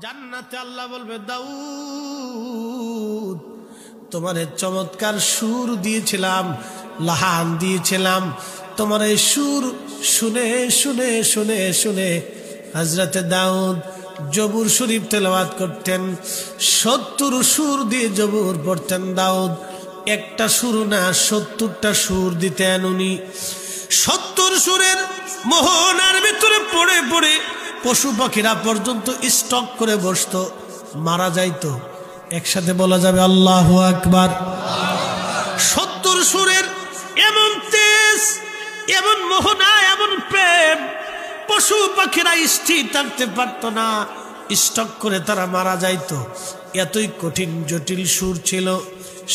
জান্নাতে আল্লাহ বলবে, দাউদ তোমার চমৎকার সুর দিয়েছিলাম, লাহান দিয়েছিলাম, তোমার এই সুর শুনে শুনে শুনে শুনে হযরতে দাউদ জবুর শরীফ তেলাওয়াত করতেন। 70 সুর দিয়ে জবুর পড়তেন দাউদ। একটা সুর না 70টা সুর দিতেন উনি। 70 সুরের মোহনার ভিতরে পড়ে পড়ে পশু পাখিরা পর্যন্ত স্টক করে বসতো, মারা যাইতো। একসাথে বলা যাবে আল্লাহু আকবার। 70 সুরের এমন তেজ, এমন মোহনা, এমন প্রেম, পশু পাখিরা স্থির থাকতে পারত না, স্টক করে তারা মারা যাইতো। এতই কঠিন জটিল সুর ছিল।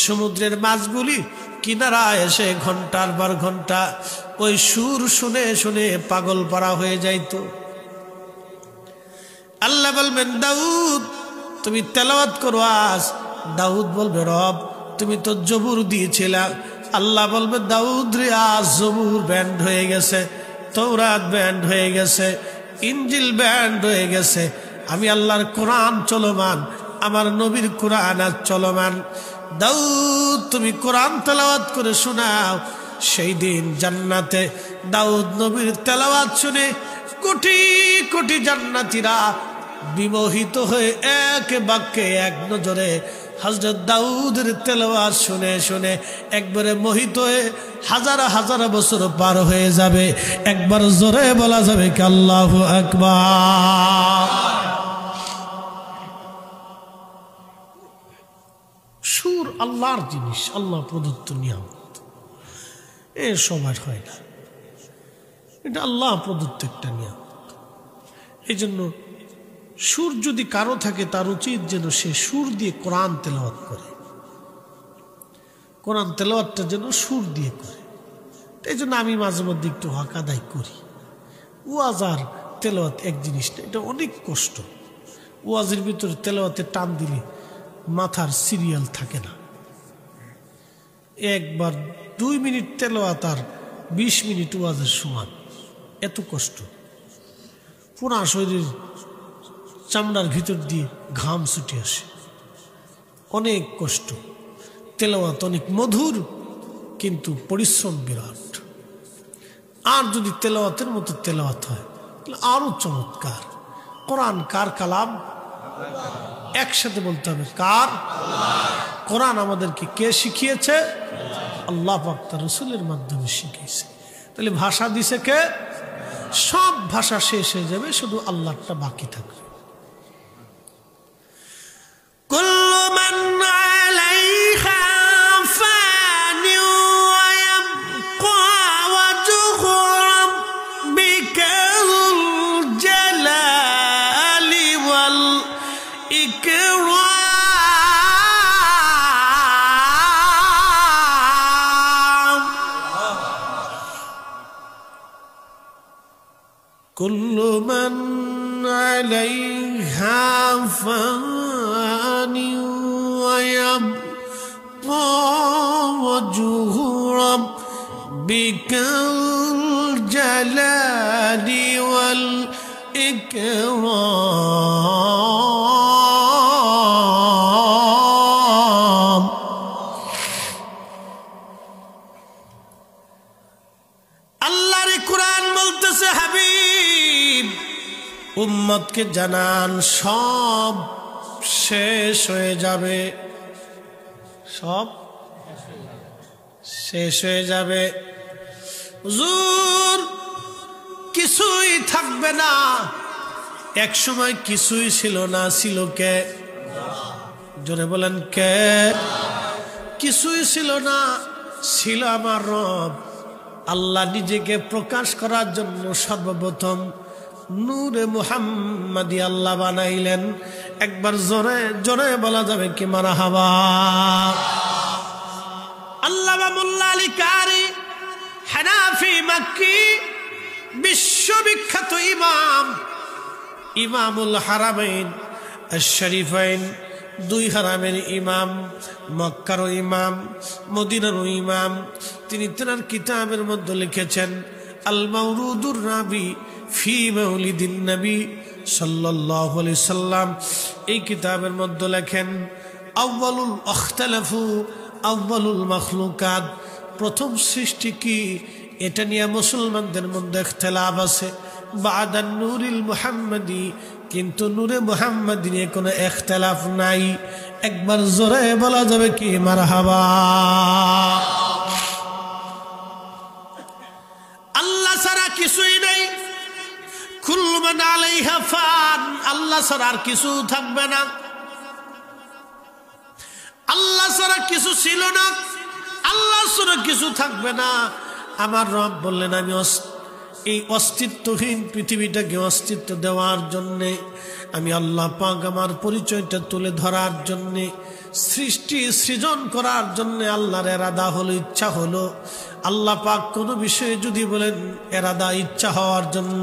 সমুদ্রের মাছগুলি কিনারায় এসে ঘন্টার পর ঘন্টা ওই সুর শুনে শুনে পাগল পারা হয়ে যাইতো। আল্লাহ বলবেন, দাউদ তুমি তেলাওয়াত করো আজ। দাউদ বলবে, রব তুমি তো জবুর দিয়েছিলা। আল্লাহ বলবে, দাউদ রে আজ জবুর ব্যান্ড হয়ে গেছে, তৌরাত ব্যান্ড হয়ে গেছে, ইনজিল ব্যান্ড হয়ে গেছে। আমি আল্লাহর কোরআন চলমান, আমার নবীর কোরআন আজ চলমান। দাউদ তুমি কোরআন তেলাওয়াত করে শোনাও। সেই দিন জান্নাতে দাউদ নবীর তেলাওয়াত শুনে কোটি কোটি জান্নাতীরা বিমোহিত হয়ে এক বাক্যে এক নজরে হযরত দাউদের তেলাওয়াত শুনে শুনে একবারে মোহিত হয়ে হাজার হাজার বছর পার হয়ে যাবে। একবার জোরে বলা যাবে কি আল্লাহু আকবার। সুর আল্লাহর জিনিস, আল্লাহ প্রদত্ত নিয়ামত, এ সবার হয় না, এটা আল্লাহ প্রদত্ত একটা নিয়ামত। এই জন্য সুর যদি কারো থাকে তার উচিত যেন সে সুর দিয়ে কোরআন তেলাওয়াত করে, কোরআন তেলাওয়াতটা যেন সুর দিয়ে করে। এই জন্য আমি মাঝে মধ্যে একটু হক আদায় করি। ওয়াজ আর তেলাওয়াত এক জিনিস না, এটা অনেক কষ্ট। ওয়াজের ভিতরে তেলাওয়াতে টান দিলে মাথার সিরিয়াল থাকে না। একবার 2 মিনিট তেলাওয়াত আর 20 মিনিট ওয়াজের সমান, এত কষ্ট। পুরা শরীর চামড়ার ভিতর দিয়ে ঘাম ছুটে আসে, অনেক কষ্ট। তেলাওয়াত অনেক মধুর, কিন্তু পরিশ্রম বিরাট। আর যদি তেলাওয়াতের মতো তেলাওয়াত হয় তাহলে আরো চমৎকার। কোরআন কার কালাম? একসাথে বলতে হবে, কার? কোরআন আমাদেরকে কে শিখিয়েছে? আল্লাহ পাক তার রাসূলের মাধ্যমে শিখিয়েছে। তাহলে ভাষা দিছে কে? সব ভাষা শেষ হয়ে যাবে, শুধু আল্লাহটা বাকি থাকবে। কুল্লু মান আলাইহা ফানি ওয়া ইয়াবকা ওয়াজহু রাব্বিকাল জালালি ওয়াল ইকরাম। কুল্লু মান আলাইহা ফানি ওয়া ইয়াবকা ওয়াজহু রাব্বিকাল জালালি ওয়াল ইকরাম। আল্লাহর কোরআন বলতেছে, হাবিব উম্মতকে জানান সব শেষ হয়ে যাবে, সব শেষ হয়ে যাবে। হুজুর কিছুই থাকবে না। এক সময় কিছুই ছিল না, ছিল কে? জোরে বলেন কে? কিছুই ছিল না, ছিল আমার রব। আল্লাহ নিজেকে প্রকাশ করার জন্য সর্বপ্রথম নূরে মুহাম্মাদি আল্লাহ বানাইলেন। একবার জোরে জোরে বলা যাবে কি মারহাবা। আল্লামা মোল্লা আলী কারি হানাফি মাক্কি বিশ্ববিখ্যাত ইমাম, ইমামুল হারামাইন আশ-শরীফাইন, 2 হারামের ইমাম, মক্কারও ইমাম, মদিনারও ইমাম। তিনি তার কিতাবের মধ্যে লিখেছেন আল মাওরুদুর রাবি ফি মাউলিদিন নবী সাল্লাল্লাহু আলাইহি সাল্লাম এই কিতাবের মধ্যে লেখেন, আউয়ালুল ইখতিলাফু আউয়ালুল মাখলুকাত, প্রথম সৃষ্টি কি এটা নিয়ে মুসলমানদের মধ্যে ইখতিলাফ আছে। বাদান নূরিল মুহাম্মাদি, কিন্তু নূরে মুহাম্মাদি নিয়ে কোনো ইখতিলাফ নাই। একবার জোরে বলা যাবে কি মারহাবা। আল্লাহ ছাড়া কিছুই নাই, কুল্লু মান আলাইহা ফান, আল্লাহ ছাড়া আর কিছু থাকবে না। আল্লাহ ছাড়া কিছু ছিল না, আল্লাহ ছাড়া কিছু থাকবে না। আমার রব বললেন, আমি এই অস্তিত্বহীন পৃথিবীটাকে অস্তিত্ব দেওয়ার জন্যে, আমি আল্লাহ পাক আমার পরিচয়টা তুলে ধরার জন্যে, সৃষ্টি সৃজন করার জন্যে আল্লাহর এরাদা হলো, ইচ্ছা হলো। আল্লাহ পাক কোনো বিষয়ে যদি বলেন এরাদা ইচ্ছা হওয়ার জন্য,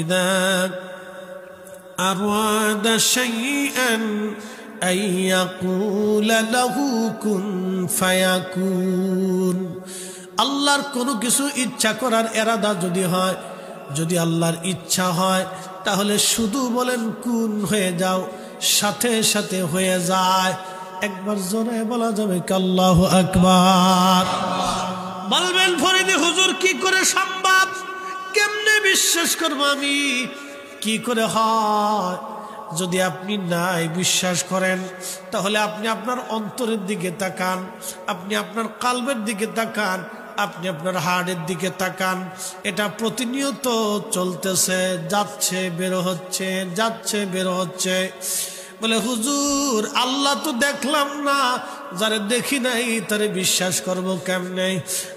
ইদা আরাদা শাইআন আইয়াকুলা লাহু কুন ফায়াকুন। আল্লাহর কোনো কিছু ইচ্ছা করার এরাদা যদি হয়, যদি আল্লাহর ইচ্ছা হয়, তাহলে শুধু বলেন কুন হয়ে যাও, সাথে সাথে হয়ে যায়। একবার জোরে বলা যাবে কি আল্লাহু আকবার। বলবেন ফরিদি হুজুর কি করে সম্ভব, কেমনে বিশ্বাস করব আমি, কি করে হয়? যদি আপনি নাই বিশ্বাস করেন, তাহলে আপনি আপনার অন্তরের দিকে তাকান, আপনি আপনার কালবের দিকে তাকান, আপনি আপনার হার্টের দিকে তাকান। এটা প্রতিনিয়ত চলতেছে, যাচ্ছে বের হচ্ছে, যাচ্ছে বের হচ্ছে। বলে হুজুর আল্লাহ তো দেখলাম না, যারে দেখি নাই তারে বিশ্বাস করব কেমনে?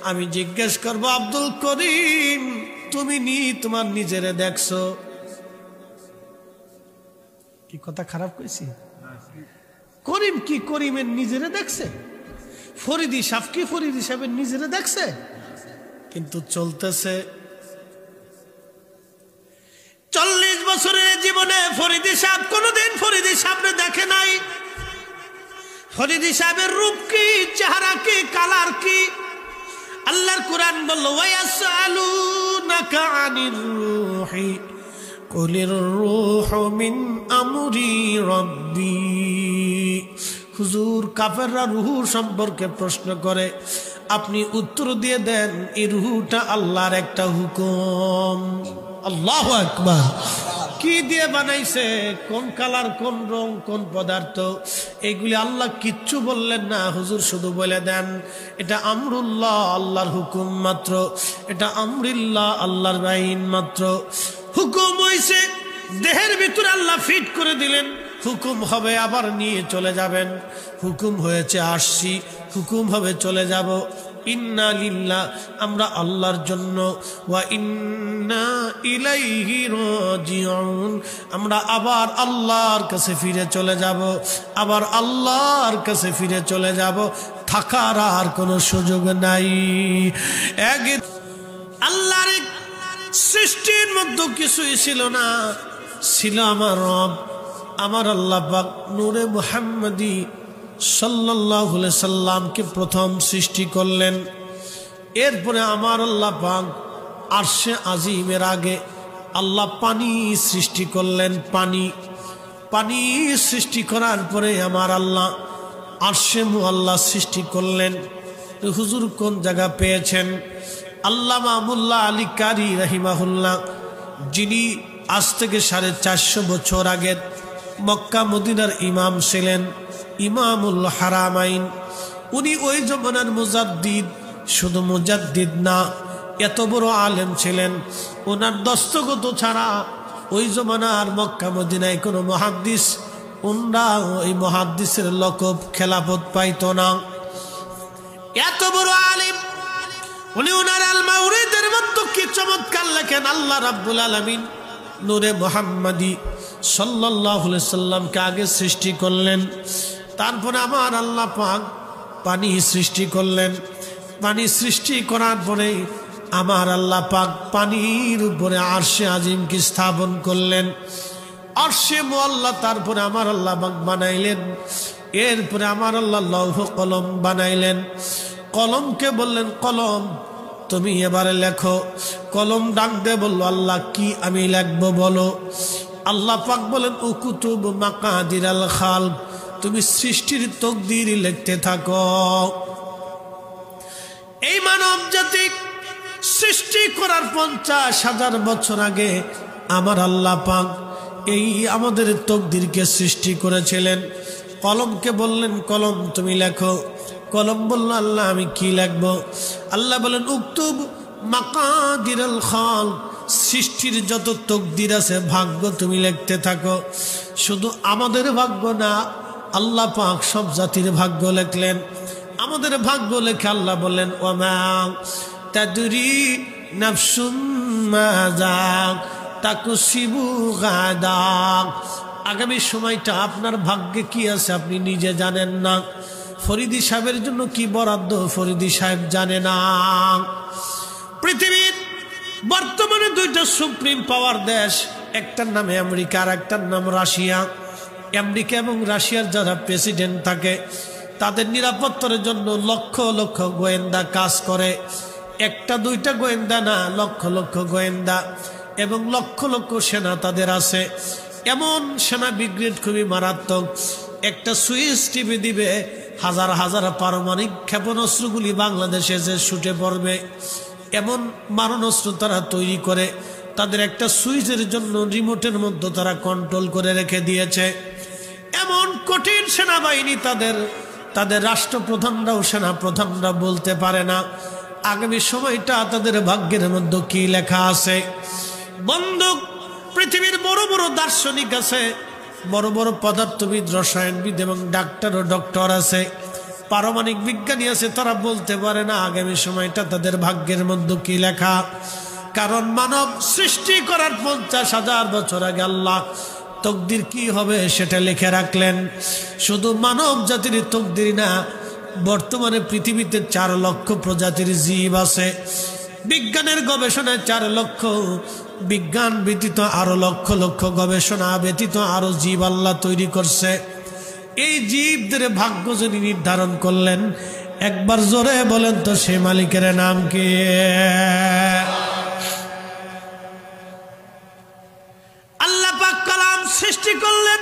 আমি জিজ্ঞেস করব, আব্দুল করিম তুমি তোমার নিজেরে দেখছো? কি কথা খারাপ কইছি? করিম কি করিমের নিজেরে দেখছে? ফরিদি সাহেব কি ফরিদি সাহেবের নিজেরে দেখছে? কিন্তু চলতেছে। 40 বছরের জীবনে ফরিদি সাহেব কোনদিন ফরিদি সাহেবরে দেখে নাই। ফরিদি সাহেবের রূপ কি, চেহারা কি, কালার কি? আল্লাহর কুরআন বলল, ওয়ায়াসআলুনাকা আনির রূহি কুলির রূহু মিন আমরি রাব্বি। হুজুর কাফেররা রূহ সম্পর্কে প্রশ্ন করে, আপনি উত্তর দিয়ে দেন এই রূহটা আল্লাহর একটা হুকুম। আল্লাহু আকবার। কি দিয়ে বানাইছে, কোন কালার, কোন রং, কোন পদার্থ, এইগুলি আল্লাহ কিচ্ছু বললেন না। হুজুর শুধু বলে দেন এটা আমরুল্লাহ, আল্লাহর হুকুম মাত্র। এটা আমরিল্লাহ, আল্লাহর আইন মাত্র। হুকুম হইছে, দেহের ভিতরে আল্লাহ ফিট করে দিলেন, হুকুম হবে আবার নিয়ে চলে যাবেন। হুকুম হয়েছে আসছি, হুকুম হবে চলে যাব। ইন্না লিল্লাহ, আমরা আল্লাহর জন্য, ওয়া ইন্না ইলাইহি রাজিউন, আমরা আবার আল্লাহর কাছে ফিরে চলে যাব, আবার আল্লাহর কাছে ফিরে চলে যাব। থাকার আর কোনো সুযোগ নাই। আল্লাহর সৃষ্টির মধ্যে কিছুই ছিল না, ছিল আমার রব, আমার আল্লাহ পাক নূরে মুহাম্মাদি সাল্লাল্লাহু আলাইহি সাল্লামকে প্রথম সৃষ্টি করলেন। এরপরে আমার আল্লাহ পাক আরশে আজিমের আগে আল্লাহ পানি সৃষ্টি করলেন। পানি সৃষ্টি করার পরে আমার আল্লাহ আরশে মুআল্লা সৃষ্টি করলেন। হুজুর কোন জায়গা পেয়েছেন? আল্লামা মুল্লা আলী কারি রাহিমাহুল্লাহ, যিনি আজ থেকে 450 বছর আগে মক্কা মদিনার ইমাম ছিলেন, ইমামুল হারামাইন, উনি ওই জমানার মুজাদ্দিদ, শুধু মুজাদ্দিদ না, এত বড় আলেম ছিলেন। ওনার দস্তগত ছাড়া ওই জমানার মক্কা মদিনায় কোনো মুহাদ্দিস, উনরা ওই মুহাদ্দিসের লকব খেলাফত পাইত না। এত বড় আলেম উনি, ওনার আল মাউরিদের মধ্যে কি চমৎকার লেখেন। আল্লাহ রাব্বুল আলামিন নূরে মুহাম্মাদি সাল্লাল্লাহু আলাইহি সাল্লামকে আগে সৃষ্টি করলেন, তারপরে আমার আল্লাহ পাক পানি সৃষ্টি করলেন। পানি সৃষ্টি করার পরে আমার আল্লাহ পাক পানির উপরে আরশে আজিমকে স্থাপন করলেন। আরশে মুআল্লা তারপরে আমার আল্লাহ পাক বানাইলেন। এরপরে আমার আল্লাহ লৌহ কলম বানাইলেন। কলমকে বললেন, কলম তুমি এবারে লেখো। কলম ডাক দে বলল, আল্লাহ কি আমি লিখবো বলো? আল্লাহ পাক বলেন উকুতুব মাকাদিরাল খালক, তুমি সৃষ্টির তকদির লিখতে থাকো। এই মানব জাতি সৃষ্টি করার 50,000 বছর আগে আমার আল্লাহ পাক এই আমাদের তকদিরকে সৃষ্টি করেছিলেন। কলমকে বললেন কলম তুমি লেখো। কলম বলল আল্লাহ আমি কি লিখবো? আল্লাহ বলেন উকতুব মাকাদিরাল খালক, সৃষ্টির যত তকদির আছে ভাগ্য তুমি লিখতে থাকো। শুধু আমাদের ভাগ্য না, আল্লাহ পাক সব জাতির ভাগ্য লিখলেন। আমাদের ভাগ্য লেখে আল্লাহ বললেন ওমা তাদরি নাফসুম মাযা তাকসিবু গাদা, আগামী সময়টা আপনার ভাগ্যে কি আছে আপনি নিজে জানেন না। ফরিদি সাহেবের জন্য কি বরাদ্দ ফরিদি সাহেব জানে না। পৃথিবীর বর্তমানে 2টা সুপ্রিম পাওয়ার দেশ, একটার নাম আমেরিকা আর একটার নাম রাশিয়া। আমেরিকা এবং রাশিয়ার যারা প্রেসিডেন্ট থাকে তাদের নিরাপত্তার জন্য লক্ষ লক্ষ গোয়েন্দা কাজ করে। 1টা 2টা গোয়েন্দা না, লক্ষ লক্ষ গোয়েন্দা এবং লক্ষ লক্ষ সেনা তাদের আছে। এমন সেনা ব্রিগেড খুবই মারাত্মক। একটা সুইচ টিপে দিবে, হাজার হাজার পারমাণবিক ক্ষেপণাস্ত্রগুলি বাংলাদেশে যে ছুটে পড়বে, এমন মারণাস্ত্র তারা তৈরি করে। তাদের একটা সুইচের জন্য রিমোটের মধ্যে তারা কন্ট্রোল করে রেখে দিয়েছে। এমন কঠিন সেনাবাহিনী তাদের রাষ্ট্রপ্রধানরাও সেনাপ্রধানরা বলতে পারে না আগামী সময়টা তাদের ভাগ্যের মধ্যে কি লেখা আছে। বন্ধু, পৃথিবীর বড় বড় দার্শনিক আছে, বড় বড় পদার্থবিদ, রসায়নবিদ এবং ডক্টর আছে, পারমাণবিক বিজ্ঞানী আছে, তারা বলতে পারে না আগামী সময়টা তাদের ভাগ্যের মধ্যে কি লেখা। কারণ মানব সৃষ্টি করার 50,000 বছর আগে আল্লাহ তকদির কি হবে সেটা লিখে রাখলেন। শুধু মানব জাতির তকদির না, বর্তমানে পৃথিবীতে 4 লক্ষ প্রজাতির জীব আছে। বিজ্ঞানের গবেষণায় 4 লক্ষ, বিজ্ঞান ব্যতীত আরো লক্ষ লক্ষ গবেষণা ব্যতীত আরো জীব আল্লাহ তৈরি করছে। এই জীবদের ভাগ্য যিনি নির্ধারণ করলেন, একবার জোরে বলেন তো সে মালিকের নাম কি? আল্লাহ পাক কালাম সৃষ্টি করলেন,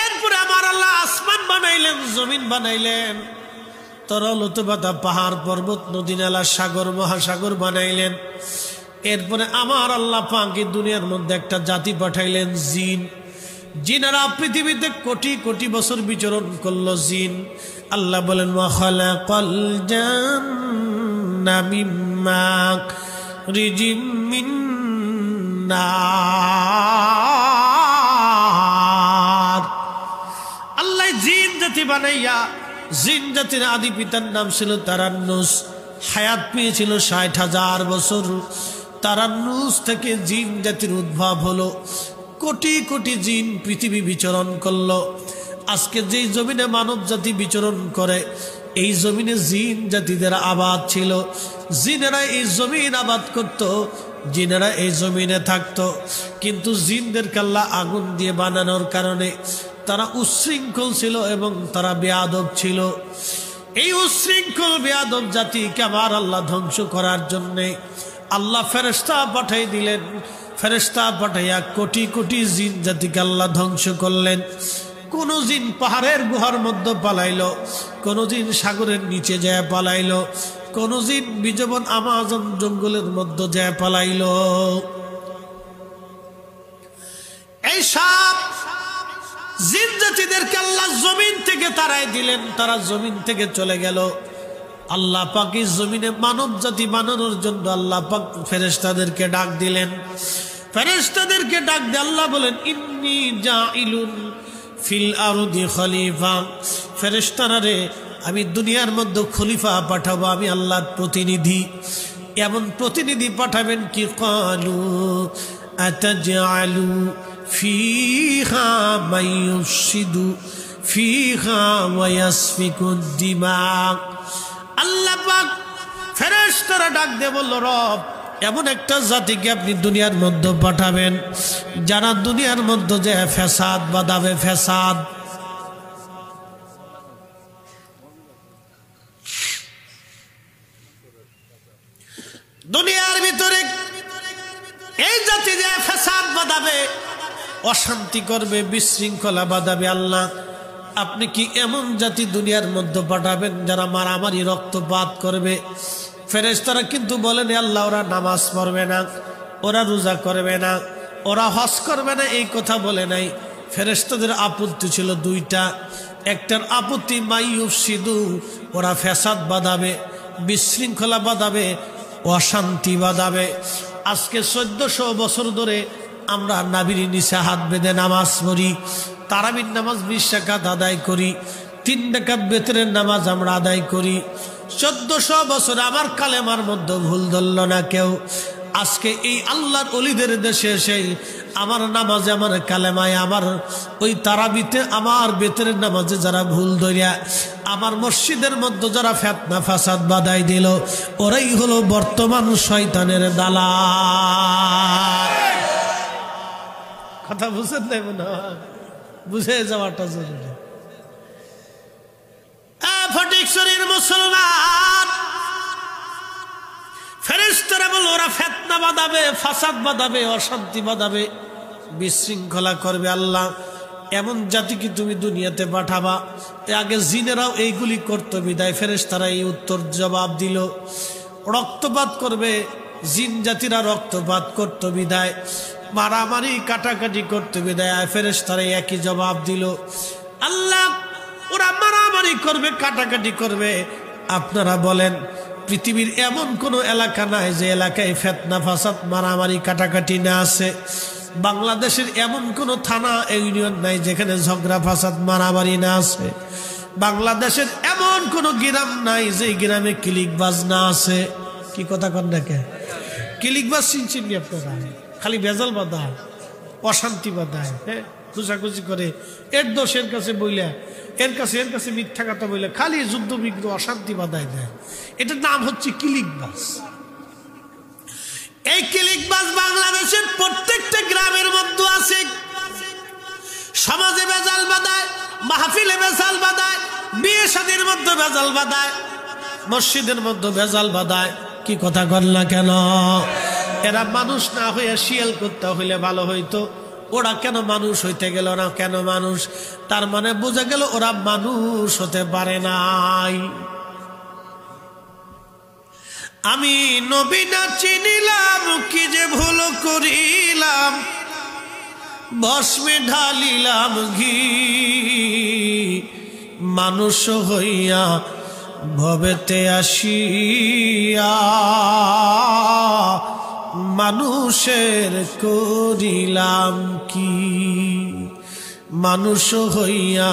এরপরে আমার আল্লাহ আসমান বানাইলেন, জমিন বানাইলেন, তরল উতবাতা পাহাড় পর্বত নদী নালা সাগর মহাসাগর বানাইলেন। এরপরে আমার আল্লাহ পাক এই দুনিয়ার মধ্যে একটা জাতি পাঠাইলেন জিন। জিনেরা পৃথিবীতে কোটি কোটি বছর বিচরণ করলো জিন। আল্লাহ বলেন ওয়া খালাকাল জান্না মিন মারিজিম মিন নার। আল্লাহ জিন জাতি বানাইয়া, জিন জাতির আদি পিতার নাম ছিল তারান্নুস, হায়াত পেয়েছিল 60,000 বছর। তারান্নুস থেকে জিন জাতির উদ্ভব হলো। কোটি কোটি জিন পৃথিবী বিচরণ করলো। আজকে যেই জমিনে মানব জাতি বিচরণ করে, এই জমিনে জিন জাতিদের আবাদ ছিল। জিনেরা এই জমিন আবাদ করত, জিনেরা এই জমিনে থাকতো। কিন্তু জিনদেরকে আল্লাহ আগুন দিয়ে বানানোর কারণে তারা উচ্ছৃঙ্খল ছিল এবং তারা বেয়াদব ছিল। এই উচ্ছৃঙ্খল বেয়াদব জাতিকে আমার আল্লাহ ধ্বংস করার জন্যে আল্লাহ ফেরেশতা পাঠাই দিলেন। ফেরেশতা পাঠাইয়া কোটি কোটি জিন জাতিকে আল্লাহ ধ্বংস করলেন। কোন জিন পাহাড়ের গুহার মধ্যে পালাইলো, কোন জিন সাগরের নিচে যায় পালাইলো, কোন জিন বিজবন আমাজন জঙ্গলের মধ্যে যায় পালাইলো। এই সব জিন জাতিদেরকে আল্লাহ জমিন থেকে তাড়াই দিলেন, তারা জমিন থেকে চলে গেল। আল্লাহ পাক এই জমিনে মানব জাতি বানানোর জন্য আল্লাহ পাক ফেরেশতাদেরকে ডাক দিলেন। ফেরেশতাদেরকে ডাক দিয়ে আল্লাহ বলেন ইন্নী জাইলুন ফিল আরদি খলিফা। ফেরেশতারা রে, আমি দুনিয়ার মধ্যে খলিফা পাঠাবো, আমি আল্লাহর প্রতিনিধি। এমন প্রতিনিধি পাঠাবেন কি ক্বালু আতাজআলু ফিহা মাইয়ুফসিদু ফিহা ওয়া ইয়াসফিকুদ দিমা। আল্লাহ পাক ফেরেশতারা ডাক দিয়ে বলল, রব এমন একটা জাতিকে আপনি দুনিয়ার মধ্যে পাঠাবেন যারা দুনিয়ার মধ্যে যে ফ্যাসাদ বাঁধাবে, ফ্যাসাদ। দুনিয়ার ভিতরে এই জাতি যে ফ্যাসাদ বাঁধাবে, অশান্তি করবে, বিশৃঙ্খলা বাঁধাবে। আল্লাহ আপনি কি এমন জাতি দুনিয়ার মধ্যে পাঠাবেন যারা মারামারি রক্তপাত করবে? ফেরেশতারা কিন্তু বলেন আল্লাহ ওরা নামাজ পড়বে না, ওরা রোজা করবে না, ওরা হজ করবে না, এই কথা বলে নাই। ফেরেশতাদের আপত্তি ছিল দুইটা। একটার আপত্তি মাইয়ুফসিদু, ওরা ফ্যাসাদ বাঁধাবে, বিশৃঙ্খলা বাঁধাবে, অশান্তি বাঁধাবে। আজকে 1400 বছর ধরে আমরা নাভির নিচে হাত বেঁধে নামাজ পড়ি, তারাবির নামাজ 20 রাকাত আদায় করি, 3 রাকাত বেতরের নামাজ আমরা আদায় করি। 1400 বছর আমার কালেমার মধ্যে ভুল ধরল না কেউ। আজকে এই আল্লাহর ওলিদের দেশে সেই আমার নামাজে, আমার কালেমায়, আমার ওই তারাবিতে, আমার বেতরের নামাজে যারা ভুল ধরিয়া আমার মসজিদের মধ্যে যারা ফিতনা ফাসাদ বাধাই দিল, ওরাই হলো বর্তমান শয়তানের দালাল। কথা বুঝেন নাই মনে হয়? বুঝে যাওয়াটা জরুরি। ফটিকছড়ির মুসলমান, ফেরেশতারা বল ওরা ফিতনা বাঁধাবে, ফাসাদ বাঁধাবে, অশান্তি বাঁধাবে, বিশৃঙ্খলা করবে। আল্লাহ এমন জাতি কি তুমি দুনিয়াতে পাঠাবা? আগে জিনেরাও এইগুলি করতো বিদায় ফেরেশতারা এই উত্তর জবাব দিল। রক্তপাত করবে, জিন জাতিরা রক্তপাত করতো বিদায়, মারামারি কাটাকাটি করতে বিদায় ফেরেশতারা একই জবাব দিল। আল্লাহ ওরা মারামারি করবে, কাটাকাটি করবে। আপনারা বলেন পৃথিবীর এমন কোনো এলাকা নাই যে এলাকায় ফিতনা ফাসাদ মারামারি কাটাকাটি না আছে? বাংলাদেশের এমন কোনো থানা ইউনিয়ন নাই যেখানে ঝগড়া ফাসাদ মারামারি না আছে? বাংলাদেশের এমন কোনো গ্রাম নাই যে গ্রামে ক্লিকবাজ না আছে? কি কথা কন দেখে? ক্লিকবাজ চিনচিনি আপনারা? খালি ভেজাল বাঁধায়, অশান্তি বাঁধায়, হ্যাঁ, খুঁজাখুঁজি করে, এর দোষ এর কাছে বইলা, এর কাছে মিথ্যা কথা বইলে খালি যুদ্ধ বিগ্রহ অশান্তি বাঁধায় দেয়। এটার নাম হচ্ছে ক্লিকবাজ। এই ক্লিকবাজ বাংলাদেশের প্রত্যেকটা গ্রামের মধ্যে আছে। সমাজে ভেজাল বাঁধায়, মাহফিলে ভেজাল বাঁধায়, বিয়ে শাদীর মধ্যে ভেজাল বাঁধায়, মসজিদের মধ্যে ভেজাল বাঁধায়। কি কথা কর না কেন? এরা মানুষ না হয়ে শিয়াল করতে হইলে ভালো হইতো। ওরা কেন মানুষ হইতে গেল না? কেন মানুষ? তার মানে বোঝা গেল ওরা মানুষ হতে পারে নাই। আমি নবী না চিনিলাম, কি যে ভুল করিলাম, ভস্মে ঢালিলাম ঘি, মানুষ হইয়া ভবেতে আসিয়া মানুষের করিলাম কি? মানুষ হইয়া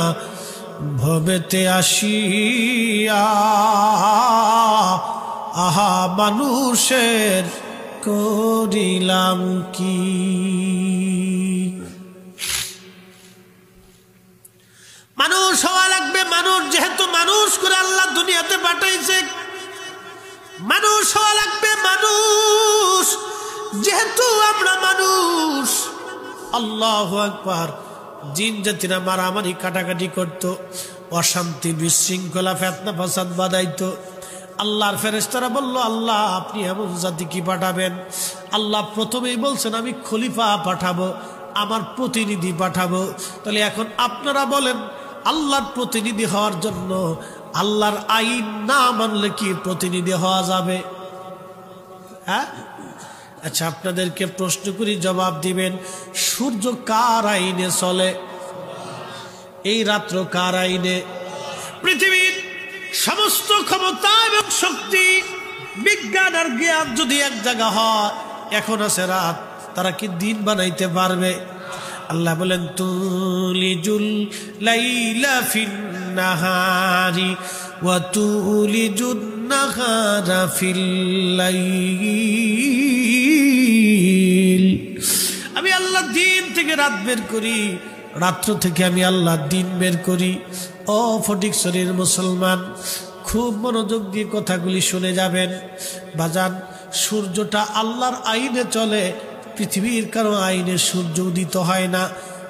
ভবেতে আসিয়া আহা মানুষের করিলাম কি? মানুষ হওয়া লাগবে। মানুষ যেহেতু মানুষ করে আল্লাহ দুনিয়াতে পাঠাইছে, মানুষ হওয়া লাগবে। মানুষ যেহেতু আমরা মানুষ। আল্লাহু আকবার। জিন জাতিরা মারামারি কাটাকাটি করত, অশান্তি বিশৃঙ্খলা ফিতনা ফাসাদ বাঁধাইতো। আল্লাহর ফেরেশতারা বলল আল্লাহ আপনি এমন জাতি কি পাঠাবেন? আল্লাহ প্রথমেই বলছেন আমি খলিফা পাঠাবো, আমার প্রতিনিধি পাঠাবো। তাহলে এখন আপনারা বলেন আল্লাহর প্রতিনিধি হওয়ার জন্য আল্লাহর আইন না মানলে কি প্রতিনিধি হওয়া যাবে? হ্যাঁ, আচ্ছা আপনাদেরকে প্রশ্ন করি, জবাব দিবেন। সূর্য কার আইনে চলে? এই রাত্র কার আইনে? পৃথিবীর সমস্ত ক্ষমতা এবং শক্তি, বিজ্ঞান আর জ্ঞান যদি এক জায়গা হয়, এখন আছে রাত, তারা কি দিন বানাইতে পারবে? আল্লাহ বলেন তুলিজুল লাইলা ফিন নাহারি ওয়া তুলিজুন নাহারা ফিল লাইল। আমি আল্লাহ দিন থেকে রাত বের করি, রাত্র থেকে আমি আল্লাহ দিন বের করি। ও ফটিকছড়ির মুসলমান, খুব মনোযোগ দিয়ে কথাগুলি শুনে যাবেন। বাজান, সূর্যটা আল্লাহর আইনে চলে। পৃথিবীর কারো আইনে সূর্য উদিত হয় না,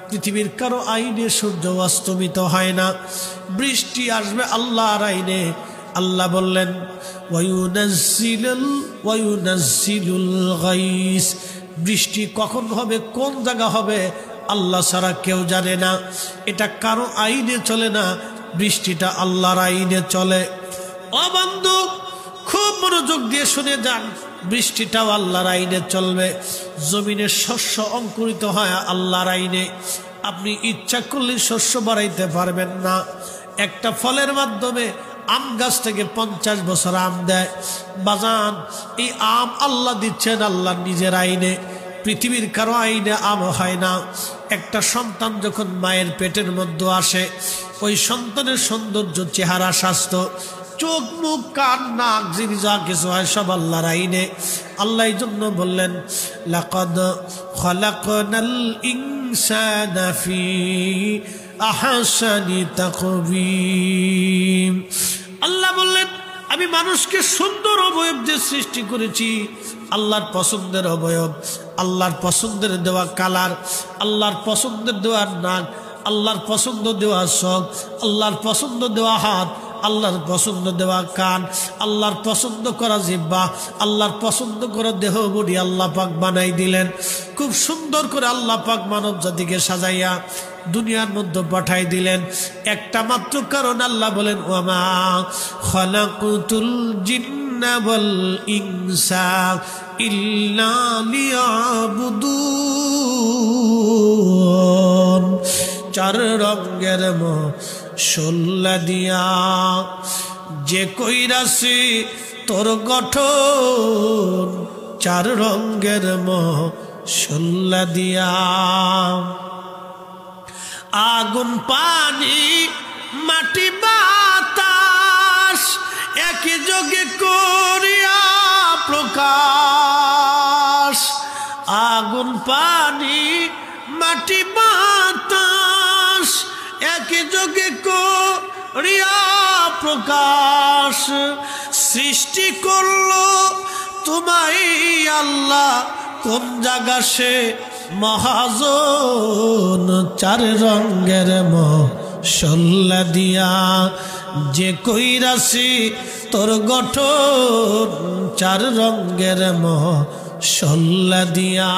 পৃথিবীর কারো আইনে সূর্য অস্তমিত হয় না। বৃষ্টি আসবে আল্লাহর আইনে। আল্লাহ বললেন ওয়ায়ুনাজ্জিলুল গাইস, বৃষ্টি কখন হবে, কোন জায়গা হবে, আল্লাহ ছাড়া কেউ জানে না। এটা কারো আইনে চলে না, বৃষ্টিটা আল্লাহর আইনে চলে। ও বন্ধু, খুব মনোযোগ দিয়ে শুনে যান, বৃষ্টিটাও আল্লাহর আইনে চলবে। জমিনের শস্য অঙ্কুরিত হয় আল্লাহর আইনে। আপনি ইচ্ছা করলে শস্য বাড়াইতে পারবেন না। একটা ফলের মাধ্যমে আম গাছ থেকে 50 বছর আম দেয়। বাজান, এই আম আল্লাহ দিচ্ছেন আল্লাহর নিজের আইনে, পৃথিবীর কারো আইনে আম হয় না। একটা সন্তান যখন মায়ের পেটের মধ্যে আসে, ওই সন্তানের সৌন্দর্য, চেহারা, স্বাস্থ্য, চোখ, মুখ, কান, নাক, জিনিস যা কিছু হয় সব আল্লাহর আইনে। আল্লাহ এই জন্য বললেন, লাকাদ খালাকনাল ইনসানা ফি আহসানি তাকবীম। আল্লাহ বললেন, আমি মানুষকে সুন্দর অবয়ব দিয়ে সৃষ্টি করেছি। আল্লাহর পছন্দের অবয়ব, আল্লাহর পছন্দের দেওয়া কালার, আল্লাহর পছন্দের দেওয়া নাক, আল্লাহর পছন্দ দেওয়া চোখ, আল্লাহর পছন্দ দেওয়া হাত, আল্লাহর পছন্দ দেওয়া কান, আল্লাহর পছন্দ করা জিহ্বা, আল্লাহর পছন্দ করা দেহ বডি আল্লাহ পাক বানাই দিলেন। খুব সুন্দর করে আল্লাহ পাক মানব জাতিকে সাজাইয়া দুনিয়ার মধ্যে পাঠাই দিলেন। একটা মাত্র কারণ, আল্লাহ বলেন, ওয়ামা খালাকুতুল জিন্না ওয়াল ইনসা ইল্লা লিয়াবুদুন। চার রঙের মশলা দিয়া যে কইরাছি তোর গঠন, চার রঙের মশলা দিয়া। আগুন, পানি, মাটি, বাতাস একই যোগে করিয়া প্রকাশ। আগুন, পানি, মাটি, বাতাস একই যোগে করিয়া প্রকাশ। সৃষ্টি করলো তোমায় আল্লাহ, কোন জায়গা সে মহাজন। চার রঙের মশলা দিয়া যে কইরাছি তোর গঠন, চার রঙের মশলা দিয়া।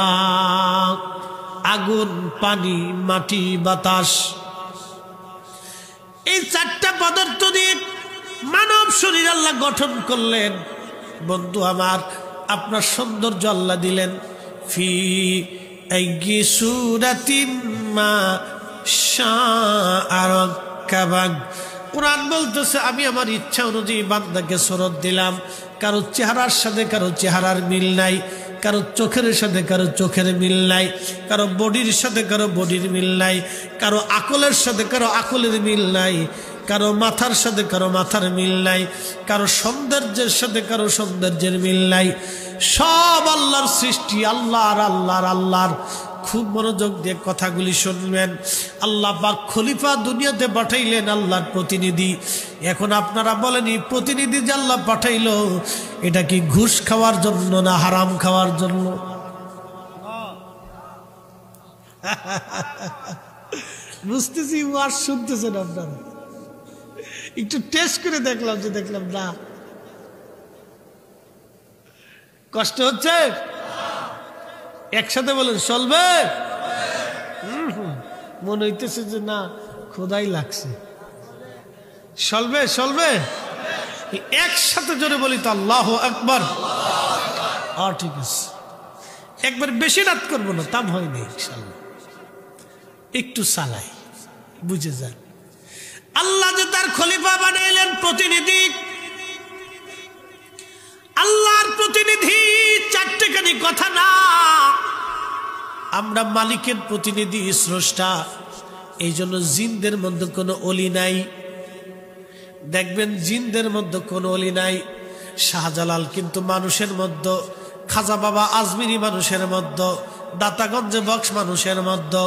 আগুন, পানি, মাটি, বাতাস, এই চারটা পদার্থ দিয়ে মানব শরীর আল্লাহ গঠন করলেন। বন্ধু আমার, আপনার সৌন্দর্য আল্লাহ দিলেন। ফি আইয়ি সূরাতিন মা শাআ রাক্কাবাক। কুরআন বলতেছে, আমি আমার ইচ্ছা অনুযায়ী বান্দাকে সুরত দিলাম। কারো চেহারার সাথে কারো চেহারার মিল নাই, কারো চোখের সাথে কারো চোখের মিল নাই, কারো বডির সাথে কারো বডির মিল নাই, কারো আকলের সাথে কারো আকলের মিল নাই, কারো মাথার সাথে কারো মাথার মিল নাই, কারো সৌন্দর্যের সাথে কারো সৌন্দর্যের মিল নাই। সব আল্লাহর সৃষ্টি, আল্লাহর আল্লাহর আল্লাহর। খুব মনোযোগ দিয়ে কথাগুলি শুনবেন। আল্লাহ পাক খলিফা দুনিয়াতে পাঠাইলেন, আল্লাহর প্রতিনিধি। এখন আপনারা বলেন, এই প্রতিনিধি যে আল্লাহ পাঠাইল, এটা কি ঘুষ খাওয়ার জন্য না হারাম খাওয়ার জন্য? বুঝতেছি, ওয়াজ শুনতেছেন আপনারা। একটু টেস্ট করে দেখলাম যে দেখলাম না, কষ্ট হচ্ছে। একসাথে বলেন, চলবে? মনে হইতেছে যে না, খোদাই লাগছে। চলবে, চলবে। একসাথে জোরে বলি তো আল্লাহু আকবার। আর ঠিক আছে, একবার বেশি রাত করবো না, তাম হয়নি ইনশাআল্লাহ। একটু চালাই, বুঝে যান। আল্লাহ যে তার খলিফা বানাইলেন, প্রতিনিধি, আল্লাহর প্রতিনিধি চারটেখানি কথা না। আমরা মালিকের প্রতিনিধি, স্রষ্টা। এই জন্য জিনদের মধ্যে কোনো অলি নাই। দেখবেন জিনদের মধ্যে কোনো অলি নাই। শাহজালাল কিন্তু মানুষের মধ্যে, খাজা বাবা আজমিরি মানুষের মধ্যে, দাতাগঞ্জে বক্স মানুষের মধ্যে,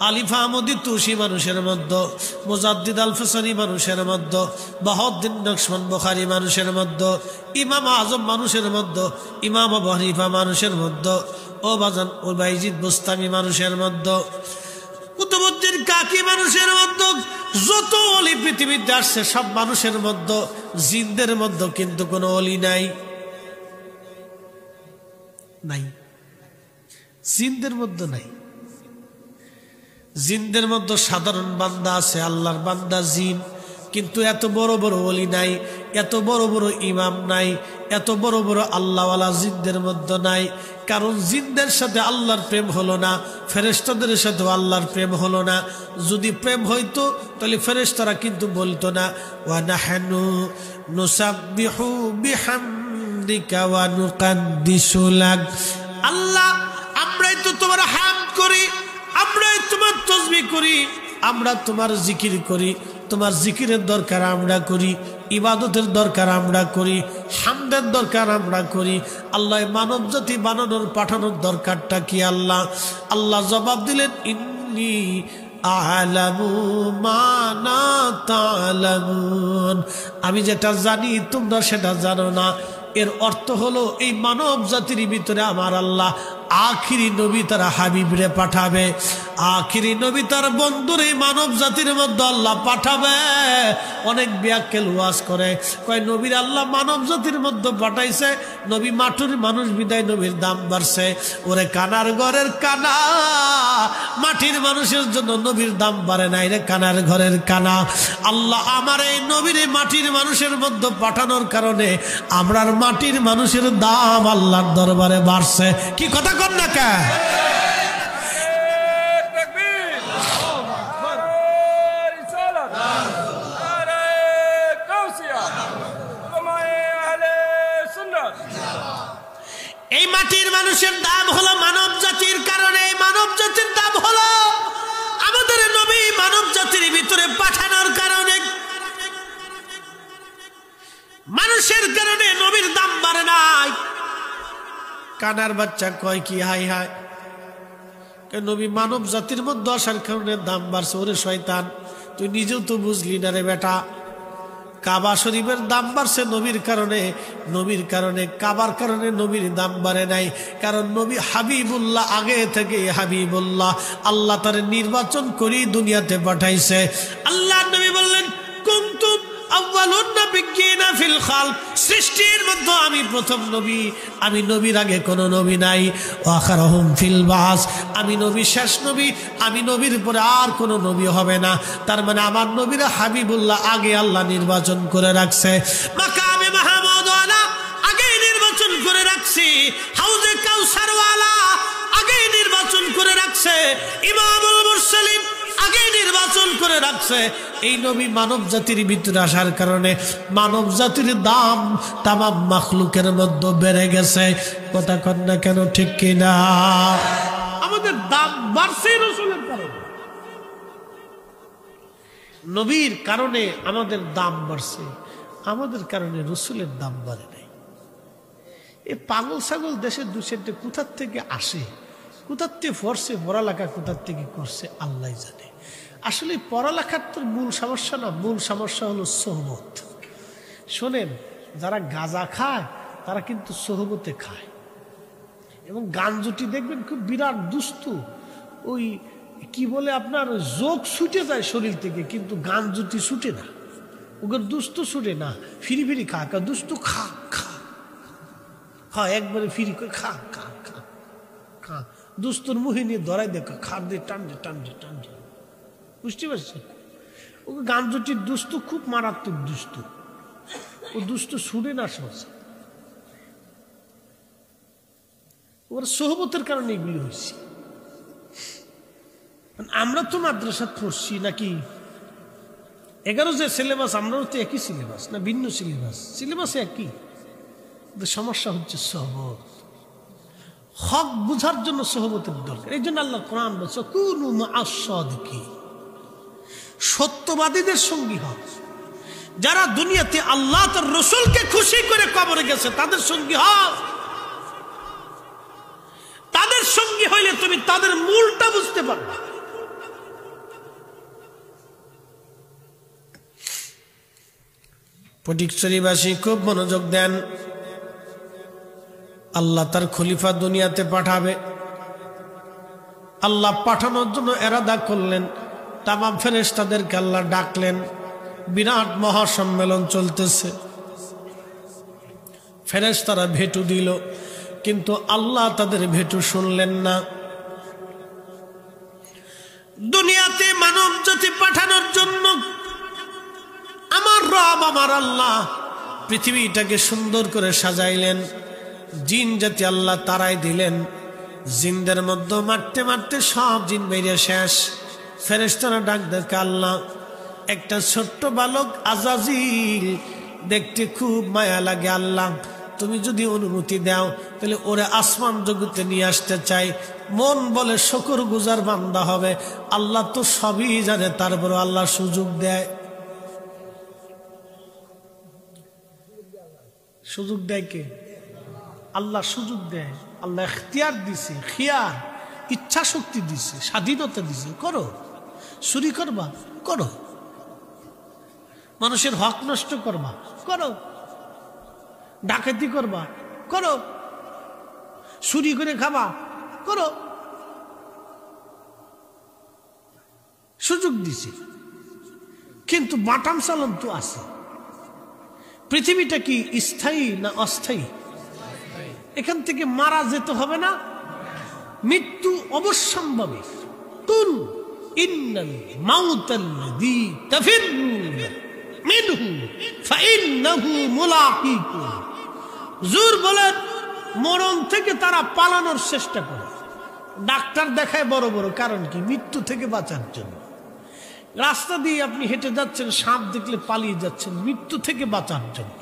আলিফা আহমদি তুষি মানুষের মধ্যে, মুজাদ্দিদ আল ফসানি মানুষের মধ্যে, বাহাউদ্দিন নকশবন্দ বুখারী মানুষের মধ্যে, ইমাম আজম মানুষের মধ্যে, ইমাম আবু হানিফা মানুষের মধ্যে, ও বাজান ও বাইজিদ বুস্তামি মানুষের মধ্যে, কুতুবউদ্দিন কাকি মানুষের মধ্যে। যত অলি পৃথিবীতে আসছে সব মানুষের মধ্যে। জিনদের মধ্যে কিন্তু কোনো অলি নাই, নাই, জিনদের মধ্যে নাই। জিনদের মধ্যে সাধারণ বান্দা আছে, আল্লাহর বান্দা জিন, কিন্তু এত বড় বড় ওলি নাই, এত বড় বড় ইমাম নাই, এত বড় বড় আল্লাহওয়ালা জিনদের মধ্যে নাই। কারণ জিনদের সাথে আল্লাহর প্রেম হলো না, ফেরেশতাদের সাথে আল্লাহর প্রেম হলো না। যদি প্রেম হইতো তাহলে ফেরেশতারা কিন্তু বলতো না ওয়া নাহনু নুসাব্বিহু বিহামদিকা ওয়া নুকাদ্দিসু লাক, আল্লাহ আমরাই তো তোমার হামদ করি, আমরাই তোমার তাসবিহ করি, আমরা তোমার জিকির করি, তোমার জিকিরের দরকার আমরা করি, ইবাদতের দরকার আমরা করি, হামদের দরকার আমরা করি। আল্লাহ মানব জাতি বানানোর পাঠানোর দরকারটা কি? আল্লাহ আল্লাহ জবাব দিলেন, ইন্নী আ'লামু মা লা তা'লামুন, আমি যেটা জানি তোমরা সেটা জানো না। এর অর্থ হলো এই মানব জাতির ভিতরে আমার আল্লাহ আখিরি নবী তার হাবিবরে পাঠাবে, আখিরি নবী তার বন্ধুর এই মানব জাতির মধ্যে আল্লাহ পাঠাবে। অনেক ব্যাখ্যাল ওয়াজ করে, কয় নবীর আল্লাহ মানব জাতির মধ্যে পাঠাইছে, নবী মাটির মানুষ বিদায় নবীর দাম বাড়ছে। ওরে কানার ঘরের কানা, মাটির মানুষের জন্য নবীর দাম বাড়ে নাই রে কানার ঘরের কানা। আল্লাহ আমার এই নবীর মাটির মানুষের মধ্যে পাঠানোর কারণে আমরার মাটির মানুষের দাম আল্লাহর দরবারে বাড়ছে। কি কথা কর না কে? এই মাটির মানুষের দাম হলো মানব জাতির কারণে, মানব জাতির দাম হলো আমাদের নবী মানব জাতির ভিতরে পাঠানোর কারণে। মানুষের কারণে নবীর দাম বাড়ে নাই। কানার বাচ্চা কয় কি হাই হাই, নবী মানব জাতির মধ্যে আসার কারণে দাম বাড়ছে। ওরে শয়তান, তুই নিজেও তো বুঝলি না রে বেটা। কাবা শরীফের দাম বাড়ছে নবীর কারণে, নবীর কারণে কাবার কারণে নবীর দাম বাড়ে নাই। কারণ নবী হাবিবুল্লাহ, আগে থেকে হাবিবুল্লাহ, আল্লাহ তার নির্বাচন করি দুনিয়াতে পাঠাইছে। আল্লাহ নবী বললেন, কুনতুম আউয়ালুন নাবিয়্যিনা ফিল খালক, সৃষ্টির মধ্যে আমি প্রথম নবী, আমি নবীর আগে কোনো নবী নাই। ওয়া আখারুহুম ফিল বাস, আমি নবী শেষ নবী, আমি নবীর পরে আর কোনো নবী হবে না। তার মানে আমার নবীরা হাবিবুল্লাহ আগে আল্লাহ নির্বাচন করে রাখছে। মাকামে মাহমুদ ওয়ালা আগে নির্বাচন করে রাখছি, হাউজে কাউসার ওয়ালা আগে নির্বাচন করে রাখছে, ইমামুল মুরসালিন আগে নির্বাচন করে রাখছে। এই নবী মানব জাতির ভিতরে আসার কারণে মানব জাতির দাম তামাম মাখলুকের মধ্যে বেড়ে গেছে। কথা কন না কেন, ঠিক কিনা? আমাদের দাম বাড়ছে রাসূলের কারণে, নবীর কারণে আমাদের দাম বাড়ছে, আমাদের কারণে রাসূলের দাম বাড়ে নাই। এই পাগল ছাগল দেশের দুশেরটা কোথার থেকে আসে, কোথার থেকে পড়ছে, পড়ালেখা কোথার থেকে করছে আল্লাহ জানে। আসলে পড়ালেখার তো মূল সমস্যা না, মূল সমস্যা হলো সোহবত। শোনেন, যারা গাঁজা খায় তারা কিন্তু সোহবতে খায়, এবং গাঞ্জুটি দেখবেন খুব বিরাট দুস্তু, ওই কি বলে আপনার যোগ ছুটে যায় শরীর থেকে, কিন্তু গাঞ্জুটি ছুটে না, ওদের দুস্তু ছুটে না, ফিরি ফিরি খা খা দুস্তু খা খা খা, একবারে ফিরি করে খা খা খা খা, দুস্তুর মুহে নিয়ে ধরাই দেখা খার দিয়ে টানছে টানছে টানছে, বুঝতে পারছেন? ও গাঞ্জুটির দুস্তু খুব মারাত্মক দুস্তু, ও দুস্তু ছুটে না সহজে, ওর সোহবতের কারণে এগুলি হয়েছে। আমরা তো মাদ্রাসা পড়ছি নাকি, 11 যে সিলেবাস, আমরাও তো একই সিলেবাস না ভিন্ন সিলেবাস? সিলেবাস একই, সমস্যা হচ্ছে সোহবত। হক বুঝার জন্য সোহবতের দরকার। এই জন্য আল্লাহ কোরআন বলছে, কুনু মা'আস সাদিকিন, সত্যবাদীদের সঙ্গী হও। যারা দুনিয়াতে আল্লাহ তার রাসূলকে খুশি করে কবরে গেছে তাদের সঙ্গী হও। তাদের সঙ্গী হইলে তুমি তাদের মূলটা বুঝতে পারবে। ফটিকছড়িবাসী খুব মনোযোগ দেন। আল্লাহ তার খলিফা দুনিয়াতে পাঠাবে। আল্লাহ পাঠানোর জন্য এরাদা করলেন, তামাম ফেরেশতাদেরকে আল্লাহ ডাকলেন। বিরাট মহাসম্মেলন চলতেছে, ফেরেশতারা ভেটু দিল, কিন্তু আল্লাহ তাদের ভেটু শুনলেন না। দুনিয়া মানব জাতি পাঠানোর জন্য আমার রব আমার আল্লাহ পৃথিবীটাকে সুন্দর করে সাজাইলেন। জিন জাতি আল্লাহ তারাই দিলেন। জিনদের মধ্যে মারতে মারতে সব জিন বেরিয়ে শেষ। ফেরেশতারা ডাক দেখে আল্লাহ, একটা ছোট্ট বালক আজাজিল দেখতে খুব মায়া লাগে, আল্লাহ তুমি যদি অনুমতি দাও তাহলে ওরে আসমান জগতে নিয়ে আসতে চাই। মন বলে শুকর গুজার বান্দা হবে, আল্লাহ তো সবই জানে, তারপর আল্লাহ সুযোগ দেয়। সুযোগ দেয় কে? আল্লাহ সুযোগ দেয়। আল্লাহ ইখতিয়ার দিছে, খিয়ার, ইচ্ছা শক্তি দিছে, স্বাধীনতা দিছে। করো, চুরি করবা করো, মানুষের হক নষ্ট করবা করো, ডাকাতি করবা করো, চুরি করে খাবা করো, সুযোগ দিছে। কিন্তু বাটাম চালন তো আছে। পৃথিবীটা কি স্থায়ী না অস্থায়ী? এখান থেকে মারা যেতে হবে না? মৃত্যু অবশ্যম্ভাবী। কুল ইন্নাল মাউতাল্লাযী তাফিরুন মিনহু ফাইন্নাহু মুলাকীকুম। হুজুর বলেন, মরণ থেকে তারা পালানোর চেষ্টা করে। ডাক্তার দেখায় বড় বড়, কারণ কি? মৃত্যু থেকে বাঁচার জন্য। রাস্তা দিয়ে আপনি হেঁটে যাচ্ছেন, সাপ দেখলে পালিয়ে যাচ্ছেন, মৃত্যু থেকে বাঁচার জন্য।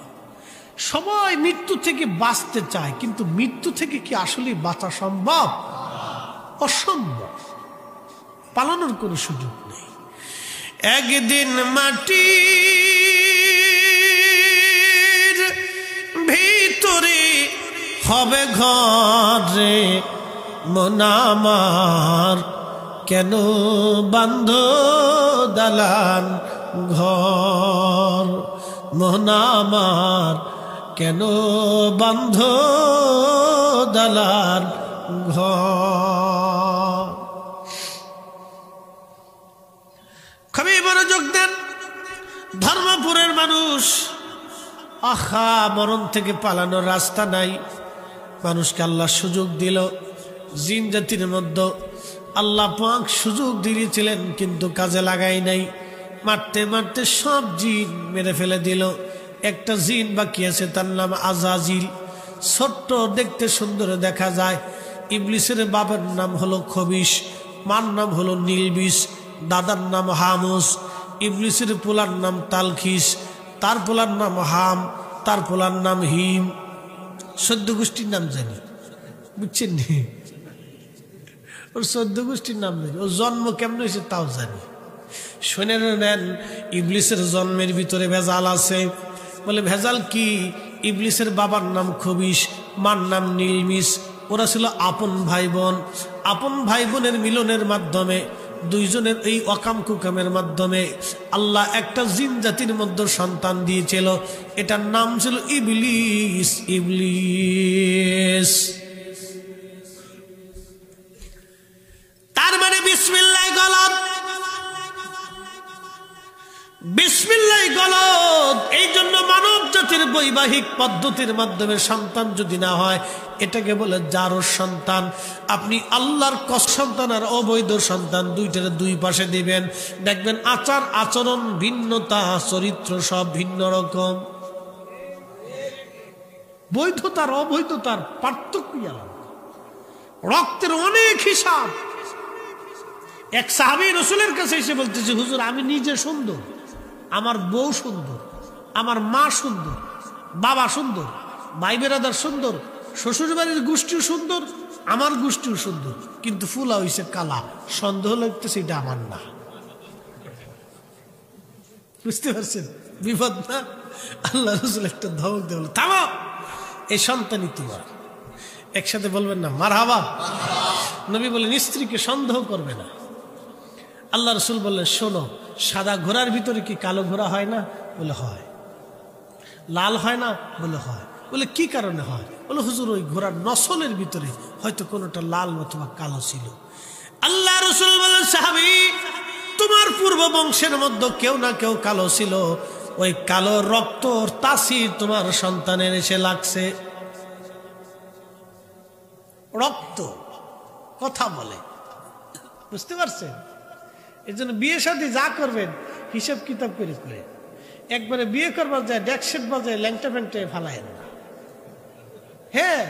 সবাই মৃত্যু থেকে বাঁচতে চায়, কিন্তু মৃত্যু থেকে কি আসলে বাঁচা সম্ভব? অসম্ভব। পালানোর কোনো সুযোগ নেই। একদিন মাটির ভিতরে হবে ঘরে, মন আমার কেন বান্ধ দালান ঘর, মন আমার কেন বান্ধ দালান ঘর। খুবই মনোযোগ দেন ধর্মপুরের মানুষ। আহা, মরণ থেকে পালানোর রাস্তা নাই। মানুষকে আল্লাহ সুযোগ দিল। জিন জাতির মধ্যে আল্লাহ পাক সুযোগ দিয়েছিলেন, কিন্তু কাজে লাগাই নাই। মারতে মারতে সব জিন মেরে ফেলে দিল। একটা জিন বাকি আছে, তার নাম আজাজিল। ছোট্ট, দেখতে সুন্দর দেখা যায়। ইবলিসের বাবার নাম হলো খবিশ, মার নাম হলো নীলবিষ, দাদার নাম হামুস। ইবলিসের পোলার নাম তালখিস, তার পোলার নাম হাম, তার পোলার নাম হিম। 14 গোষ্ঠীর নাম জানি, বুঝছেন নি? ওর 14 গোষ্ঠীর নাম জানি। ওর জন্ম কেমন হয়েছে তাও জানি। শুনে নেন, ইবলিসের জন্মের ভিতরে ভেজাল আছে। বলে ভেজাল কি? ইবলিসের বাবার নাম খবিশ, মার নাম নীলমিস। ওরা ছিল আপন ভাই বোন। আপন ভাই বোনের মিলনের মাধ্যমে, দুইজনের এই অকাম কুকামের মাধ্যমে আল্লাহ একটা জিন জাতির মধ্যে সন্তান দিয়েছিল। এটার নাম ছিল ইবলিস। ইবলিস তার মানে বিসমিল্লাহ গলত, বিসমিল্লাহ গলত। এই জন্য মানব জাতির বৈবাহিক পদ্ধতির মাধ্যমে সন্তান যদি না হয়, এটাকে বলে জারজ সন্তান। আপনি আল্লাহর সন্তান আর অবৈধ সন্তান দুইটার দুই পাশে দিবেন, দেখবেন আচার আচরণ ভিন্নতা, চরিত্র সব ভিন্ন রকম। বৈধতার অবৈধতার পার্থক্য আলাদা, রক্তের অনেক হিসাব। এক সাহাবী রাসূলের কাছে এসে বলতেছে, হুজুর আমি নিজে সুন্দর, আমার বউ সুন্দর, আমার মা সুন্দর, বাবা সুন্দর, ভাই বেরাদার সুন্দর, শ্বশুর বাড়ির গোষ্ঠীও সুন্দর, আমার গোষ্ঠীও সুন্দর, কিন্তু ফুলা হইছে কালা। সন্দেহ লাগতেছে এটা আমার না। বুঝতে পারছেন বিপদ না? আল্লাহ রাসূল একটা ধমক দিয়ে বলল, থামো, এই সন্তানই তোমার। একসাথে বলবেন না মারহাবা। নবী বলেন, স্ত্রীকে সন্দেহ করবে না। আল্লাহ রাসূল বললেন, শোনো, সাদা ঘোড়ার ভিতরে কি কালো ঘোড়া হয় না? বলে হয়। লাল হয় না? বলে হয়। বলে কি কারণে হয়? বলে হুজুর ওই ঘোড়ার নসলের ভিতরে হয়তো কোনোটা লাল অথবা কালো ছিল। আল্লাহ রাসূল বলেন, সাহাবী, তোমার পূর্ব বংশের মধ্যে কেউ না কেউ কালো ছিল, ওই কালো রক্ত তাসির তোমার সন্তানের এসে লাগছে। রক্ত কথা বলে, বুঝতে পারছেন? এই জন্য বিয়ে শাদী যা করবেন হিসাব কিতাব করে করে। একবারে বিয়ে করবার যায় ডেকসেট বাজায় ল্যাংটা ফ্যাংটা ফালায়েন না। হ্যাঁ,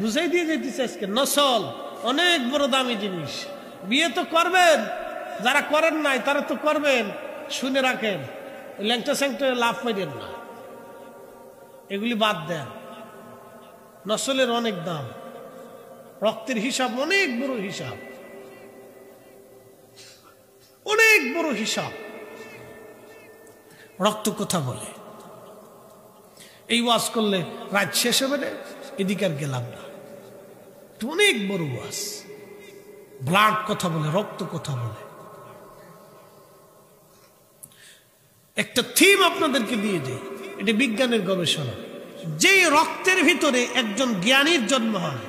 বুঝাই দিয়ে যেতেছে আজকে নসল অনেক বড় দামি জিনিস। বিয়ে তো করবেন, যারা করেন নাই তারা তো করবেন, শুনে রাখেন। ল্যাংটা স্যাংটা লাভ পাইলেন না, এগুলি বাদ দেন। নসলের অনেক দাম, রক্তের হিসাব অনেক বড় হিসাব, অনেক বড় হিসাব। রক্ত কথা বলে। এই ওয়াজ করলে রাত শেষ হবে না, এদিকে আর গেলাম না। অনেক বড় ওয়াজ। ব্লাড কথা বলে, রক্ত কথা বলে। একটা থিম আপনাদেরকে দিয়ে দেয়, এটা বিজ্ঞানের গবেষণা। যে রক্তের ভিতরে একজন জ্ঞানীর জন্ম হয়,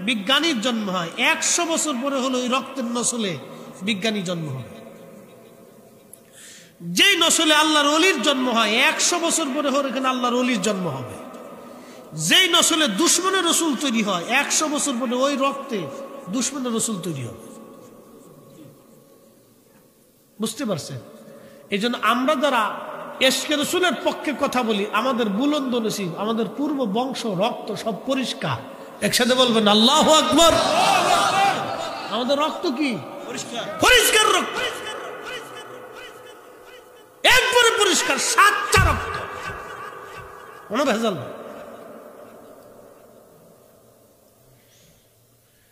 বিজ্ঞানীর জন্ম হয়, 100 বছর পরে হলো ওই রক্তের নসলে বিজ্ঞানী জন্ম হবে। যেই নসলে আল্লাহর ওলির জন্ম হয়, 100 বছর পরে হলো এখানে আল্লাহর ওলির জন্ম হবে। যেই নসলে দুশ্মনের রসুল তৈরি হয়, 100 বছর পরে ওই রক্তে দুশ্মনের রসুল তৈরি হবে। বুঝতে পারছেন? এই জন্য আমরা যারা এশকে রসুলের পক্ষে কথা বলি, আমাদের বুলন্দ নসিব, আমাদের পূর্ব বংশ রক্ত সব পরিষ্কার। একসাথে বলবেন আল্লাহু আকবার। আমাদের রক্ত কি পরিষ্কার রক্ত, একবারে পরিষ্কার, সাচ্চা রক্ত, কোনো ভেজাল না।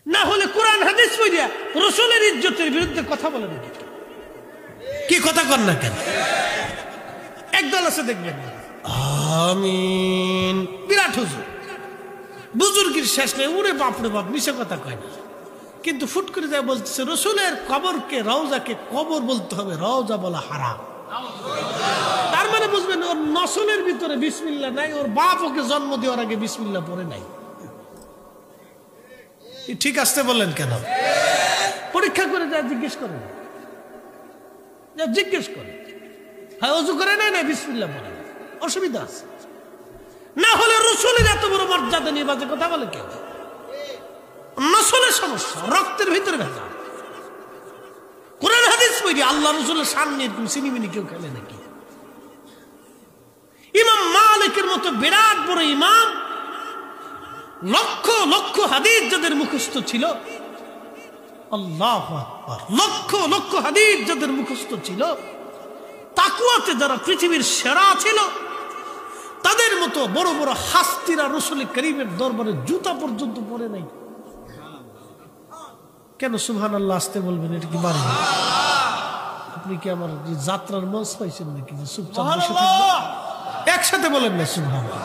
না হলে কোরআন হাদিস পড়িয়া রসুলের ইজ্জতের বিরুদ্ধে কথা বলে নাকি? কি কথা কর না কেন? একদল আছে দেখবেন আমিন, বিরাট হুজুর, বুজুর্গের শেষ নেই, উড়ে বাপরে বাপ, মিশে কথা কয় না। কিন্তু ফুট করে যায় বলতেছে রসুলের কবরকে, রওজাকে কবর বলতে হবে, রওজা বলা হারাম। তার মানে বুঝবেন ওর নসলের ভিতরে বিসমিল্লাহ নাই, ওর বাপ ওকে জন্ম দেওয়ার আগে বিসমিল্লাহ পড়ে নাই। ঠিক আসতে বললেন কেন? পরীক্ষা করে যা জিজ্ঞেস করেন, যা জিজ্ঞেস করে। হ্যাঁ, অজু করে নাই না বিসমিল্লাহ পড়ে, অসুবিধা আছে। না হলে রসুলের এত বড় মর্যাদা নিয়ে বাজে কথা বলে কেন? নসলের সমস্যা, রক্তের ভিতরে ভেজা। কোরআন হাদিস পড়ি আল্লাহ রসুলের সামনে সিনিমিনি কেউ খেলে নাকি? ইমাম মালিকের মতো বিরাট বড় ইমাম, লক্ষ লক্ষ হাদিস যাদের মুখস্থ ছিল, আল্লাহু আকবার, লক্ষ লক্ষ হাদিস যাদের মুখস্থ ছিল, তাকওয়াতে যারা পৃথিবীর সেরা ছিল, তাদের মতো বড় বড় হাস্তিরা রসুল করিমের দরবারে জুতা পর্যন্ত পরে নাই। কেন সুবহানাল্লাহ আসতে বলবেন? এটা কি বাড়ি? আপনি কি আমার যাত্রার মঞ্চ পাইছেন নাকি? চুপচাপ বসে থাকবেন? একসাথে বলেন না সুবহানাল্লাহ।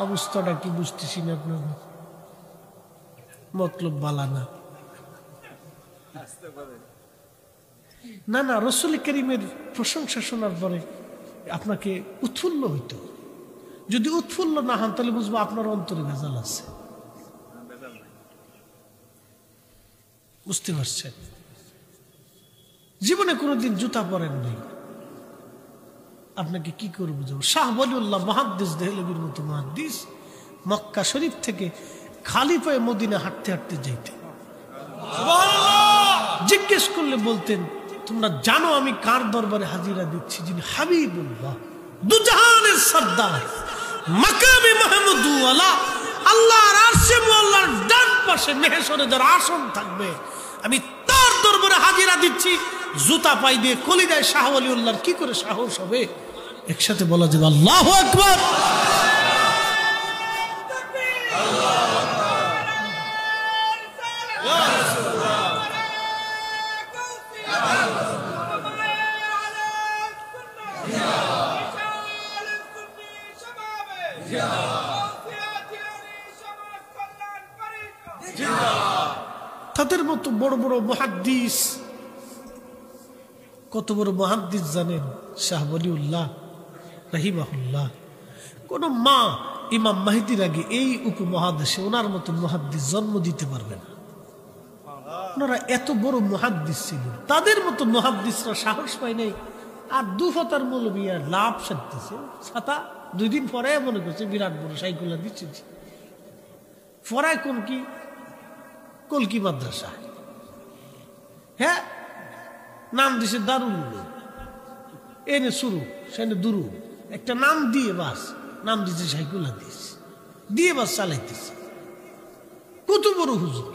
অবস্থাটা কি বুঝতেছি না আপনার, মতলব বালা না। না না, রসুল করিমের প্রশংসা শোনার পরে আপনাকে উৎফুল্ল হইতো। যদি উৎফুল্ল না হন তাহলে বুঝবো আপনার অন্তরে ভেজাল আছে। বুঝতে পারছেন? জীবনে কোনোদিন জুতা পরেন নাই, আপনাকে কি করে বুঝাবো? শাহ ওয়ালিউল্লাহ মুহাদ্দিস, দেহলভির মতো মুহাদ্দিস, মক্কা শরীফ থেকে খালি পায়ে মদিনা হাঁটতে হাঁটতে যাইতেন। জিজ্ঞেস করলে বলতেন, তোমরা জানো আমি কার দরবারে হাজিরা দিচ্ছি? যিনি হাবিবুল্লাহ, দুজাহানের সর্দার, মাকামে মাহমুদু ওয়ালা, আল্লাহর আরশে মুআল্লার ডান পাশে মেহশরে যার আসন থাকবে, আমি তার দরবারে হাজিরা দিচ্ছি। জুতা পাই দিয়ে কলিজায় শাহ ওয়ালিউল্লাহর কি করে সাহস হবে? একসাথে বলা যাবে আল্লাহু আকবার। তাদের মতো বড় বড় মুহাদ্দিস, কত বড় মুহাদ্দিস জানেন? শাহ ওয়ালিউল্লাহ রাহিমাহুল্লাহ। কোন মা ইমাম মাহদির আগে এই উপমহাদেশে ওনার মতো মুহাদ্দিস জন্ম দিতে পারবে না। ওনারা এত বড় মুহাদ্দিস ছিলেন, তাদের মতো মুহাদ্দিসরা সাহস পায় নাই। আর দুফাতার মৌলবী আর লাভ সাজতেছে, ছাতা 2 দিন পরে মনে করছে বিরাট বড় সাইকুলা দিচ্ছে। পড়ায় কোন কি? কলকি মাদ্রাসা। হ্যাঁ, নাম দিছে দারুল উলুম, এনে শুরু সেনে দুরু, একটা নাম দিয়ে বাস নাম দিছে শাইখুল হাদিস, দিয়ে বাস চালাইতেছে। কত বড় হুজুর!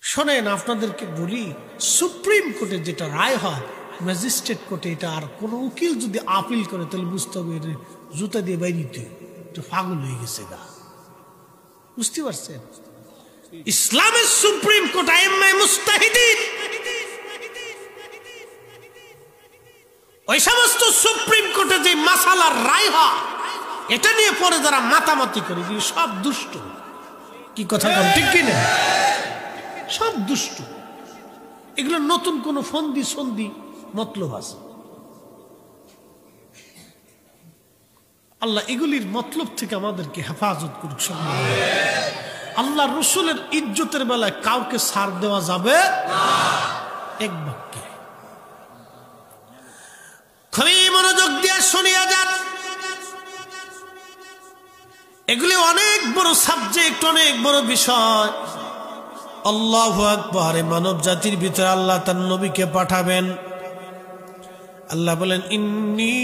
শোনেন, আপনাদেরকে বলি, সুপ্রিম কোর্টে যেটা রায় হয়, ম্যাজিস্ট্রেট কোর্টে এটা আর কোন উকিল যদি আপিল করে তাহলে বুঝতে হবে এটা জুতা দিয়ে বাইরিতে এটা পাগল হয়ে গেছে গা। বুঝতে পারছেন? ইসলামের সুপ্রিম কোর্ট আইম্মায়ে মুজতাহিদিন, ওই সমস্ত সুপ্রিম কোর্টে যে মাসালার রায় হয় এটা নিয়ে পরে যারা মাতামাতি করে সব দুষ্ট। কি কথা কম ঠিক কিনা? সব দুষ্ট। এগুলো নতুন কোন ফন্দি সন্ধি মতলব আছে। আল্লাহ এগুলির মতলব থেকে আমাদেরকে হেফাজত করুক। আল্লাহ রসুলের ইজ্জতের বেলায় কাউকে ছাড় দেওয়া যাবে এক বাক্যে। খুবই মনোযোগ দিয়ে শুনিয়া যান, এগুলি অনেক বড় সাবজেক্ট, অনেক বড় বিষয়। আল্লাহু আকবার। মানব জাতির ভিতরে আল্লাহ তার নবীকে পাঠাবেন। আল্লাহ বলেন, ইন্নী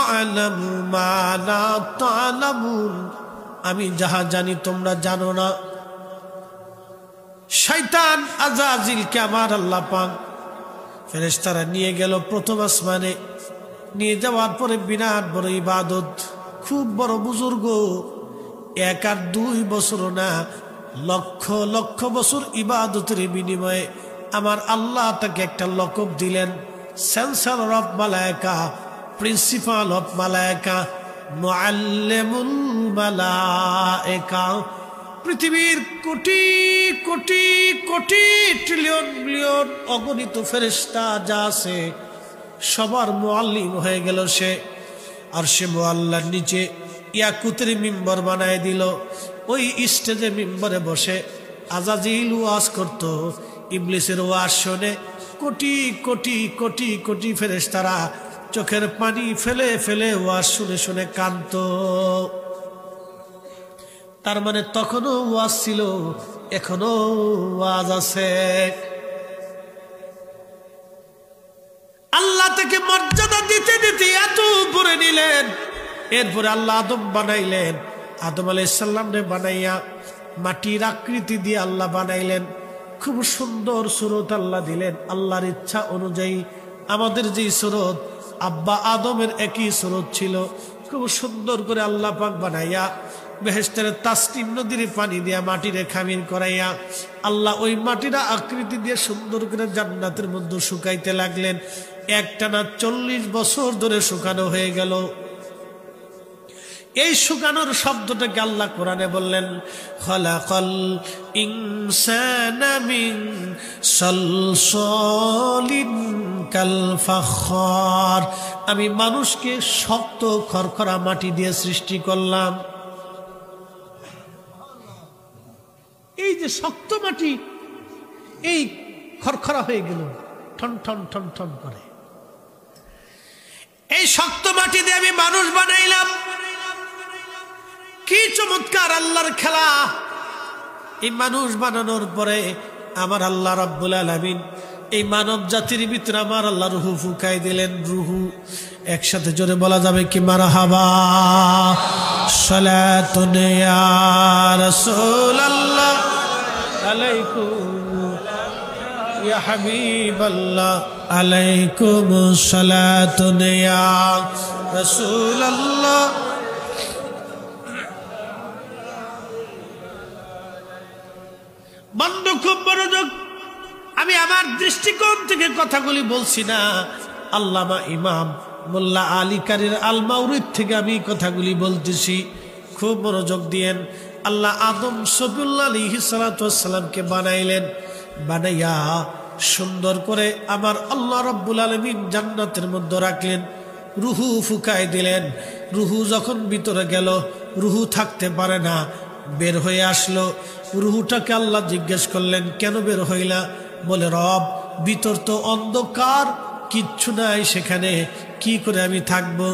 আ'লামু মা লা তা'লামুন, আমি যাহা জানি তোমরা জানো না। শয়তান আজাজিলকে আমার আল্লাহ পাক ফেরেশতারা নিয়ে গেল প্রথম আসমানে। নিয়ে যাওয়ার পরে বিরাট বড় ইবাদত, খুব বড় বুজুর্গ, 1 আর 2 বছর না, লক্ষ লক্ষ বছর ইবাদতের বিনিময়ে আমার আল্লাহ তাকে একটা লকব দিলেন, চ্যান্সেলর অফ মালায়েকা, প্রিন্সিপাল অফ মালায়েকা, মুআল্লিমুল মালায়েকা। পৃথিবীর কোটি কোটি কোটি ট্রিলিয়ন বিলিয়ন অগণিত ফেরেশতা যা আছে সবার মুআল্লিম হয়ে গেল সে। আর সে মুআল্লার নিচে ইয়াকুতের মিম্বর বানায় দিল। ওই স্টেজে মিম্বরে বসে আজাজিল ওয়াজ করত, ইবলিসের ওয়াজ শুনে কোটি কোটি কোটি কোটি ফেরেশতারা চোখের পানি ফেলে ফেলে ওয়াজ শুনে শুনে কাঁদত। তার মানে তখনও ওয়াজ ছিল, এখনো ওয়াজ আছে। আল্লাহ তাকে মর্যাদা দিতে দিতে এত উপরে নিলেন। এরপরে আল্লাহ আদম বানাইলেন। আদম আলাইহিস সালামকে বানাইয়া মাটির আকৃতি দিয়ে আল্লাহ বানাইলেন। খুব সুন্দর সুরত আল্লাহ দিলেন আল্লাহর ইচ্ছা অনুযায়ী। আমাদের যে সুরত আব্বা আদমের একই সুরত ছিল, খুব সুন্দর করে আল্লাহ পাক বানাইয়া বেহেশতের তাসনিম নদীর পানি দিয়া মাটিরে খামির করাইয়া আল্লাহ ওই মাটির আকৃতি দিয়ে সুন্দর করে জান্নাতের মধ্যে শুকাইতে লাগলেন। একটানা 40 বছর ধরে শুকানো হয়ে গেল। এই শুকানোর শব্দটাকে আল্লাহ কোরআনে বললেন, খালাকাল ইনসানা মিন সালসালিন কাল ফাখার, আমি মানুষকে শক্ত খরখরা মাটি দিয়ে সৃষ্টি করলাম। এই যে শক্ত মাটি, এই খরখরা হয়ে গেল, ঠন ঠন ঠন ঠন করে। এই শক্ত মাটি দিয়ে আমি মানুষ বানাইলাম। কি চমৎকার আল্লাহর খেলা! এই মানুষ বানানোর পরে আমার আল্লাহ রাব্বুল আলামিন এই মানব জাতির ভিতরে আমার আল্লাহ রুহু ফুকাই দিলেন। রুহু একসাথে জোরে বলা যাবে কি? মারহাবা। সালাতুন ইয়া রাসূলুল্লাহ আলাইকুম ইয়া হাবিবাল্লাহ আলাইকুম সালাতুন ইয়া রাসূলুল্লাহ। বন্ধ, খুব মনোযোগ। আমি আমার দৃষ্টিকোণ থেকে কথাগুলি বলছি না, আল্লামা ইমাম মোল্লা আলী কারির আল মাউরিদ থেকে আমি কথাগুলি বলতেছি। খুব মনোযোগ দিয়েন। আল্লাহ আদম সফিউল্লাহ আলাইহিস সালাতু ওয়াস সালামকে বানাইলেন। বানাইয়া সুন্দর করে আমার আল্লাহ রাব্বুল আলামিন জান্নাতের মধ্যে রাখলেন। রুহু ফুকাই দিলেন। রুহু যখন ভিতরে গেল, রুহু থাকতে পারে না, বের হয়ে আসলো। রুহুটাকে আল্লাহ জিজ্ঞেস করলেন, কেন বের হইলা? বলে, রব, ভিতর তো অন্ধকার, কিচ্ছু নাই সেখানে, কি করে আমি থাকবো?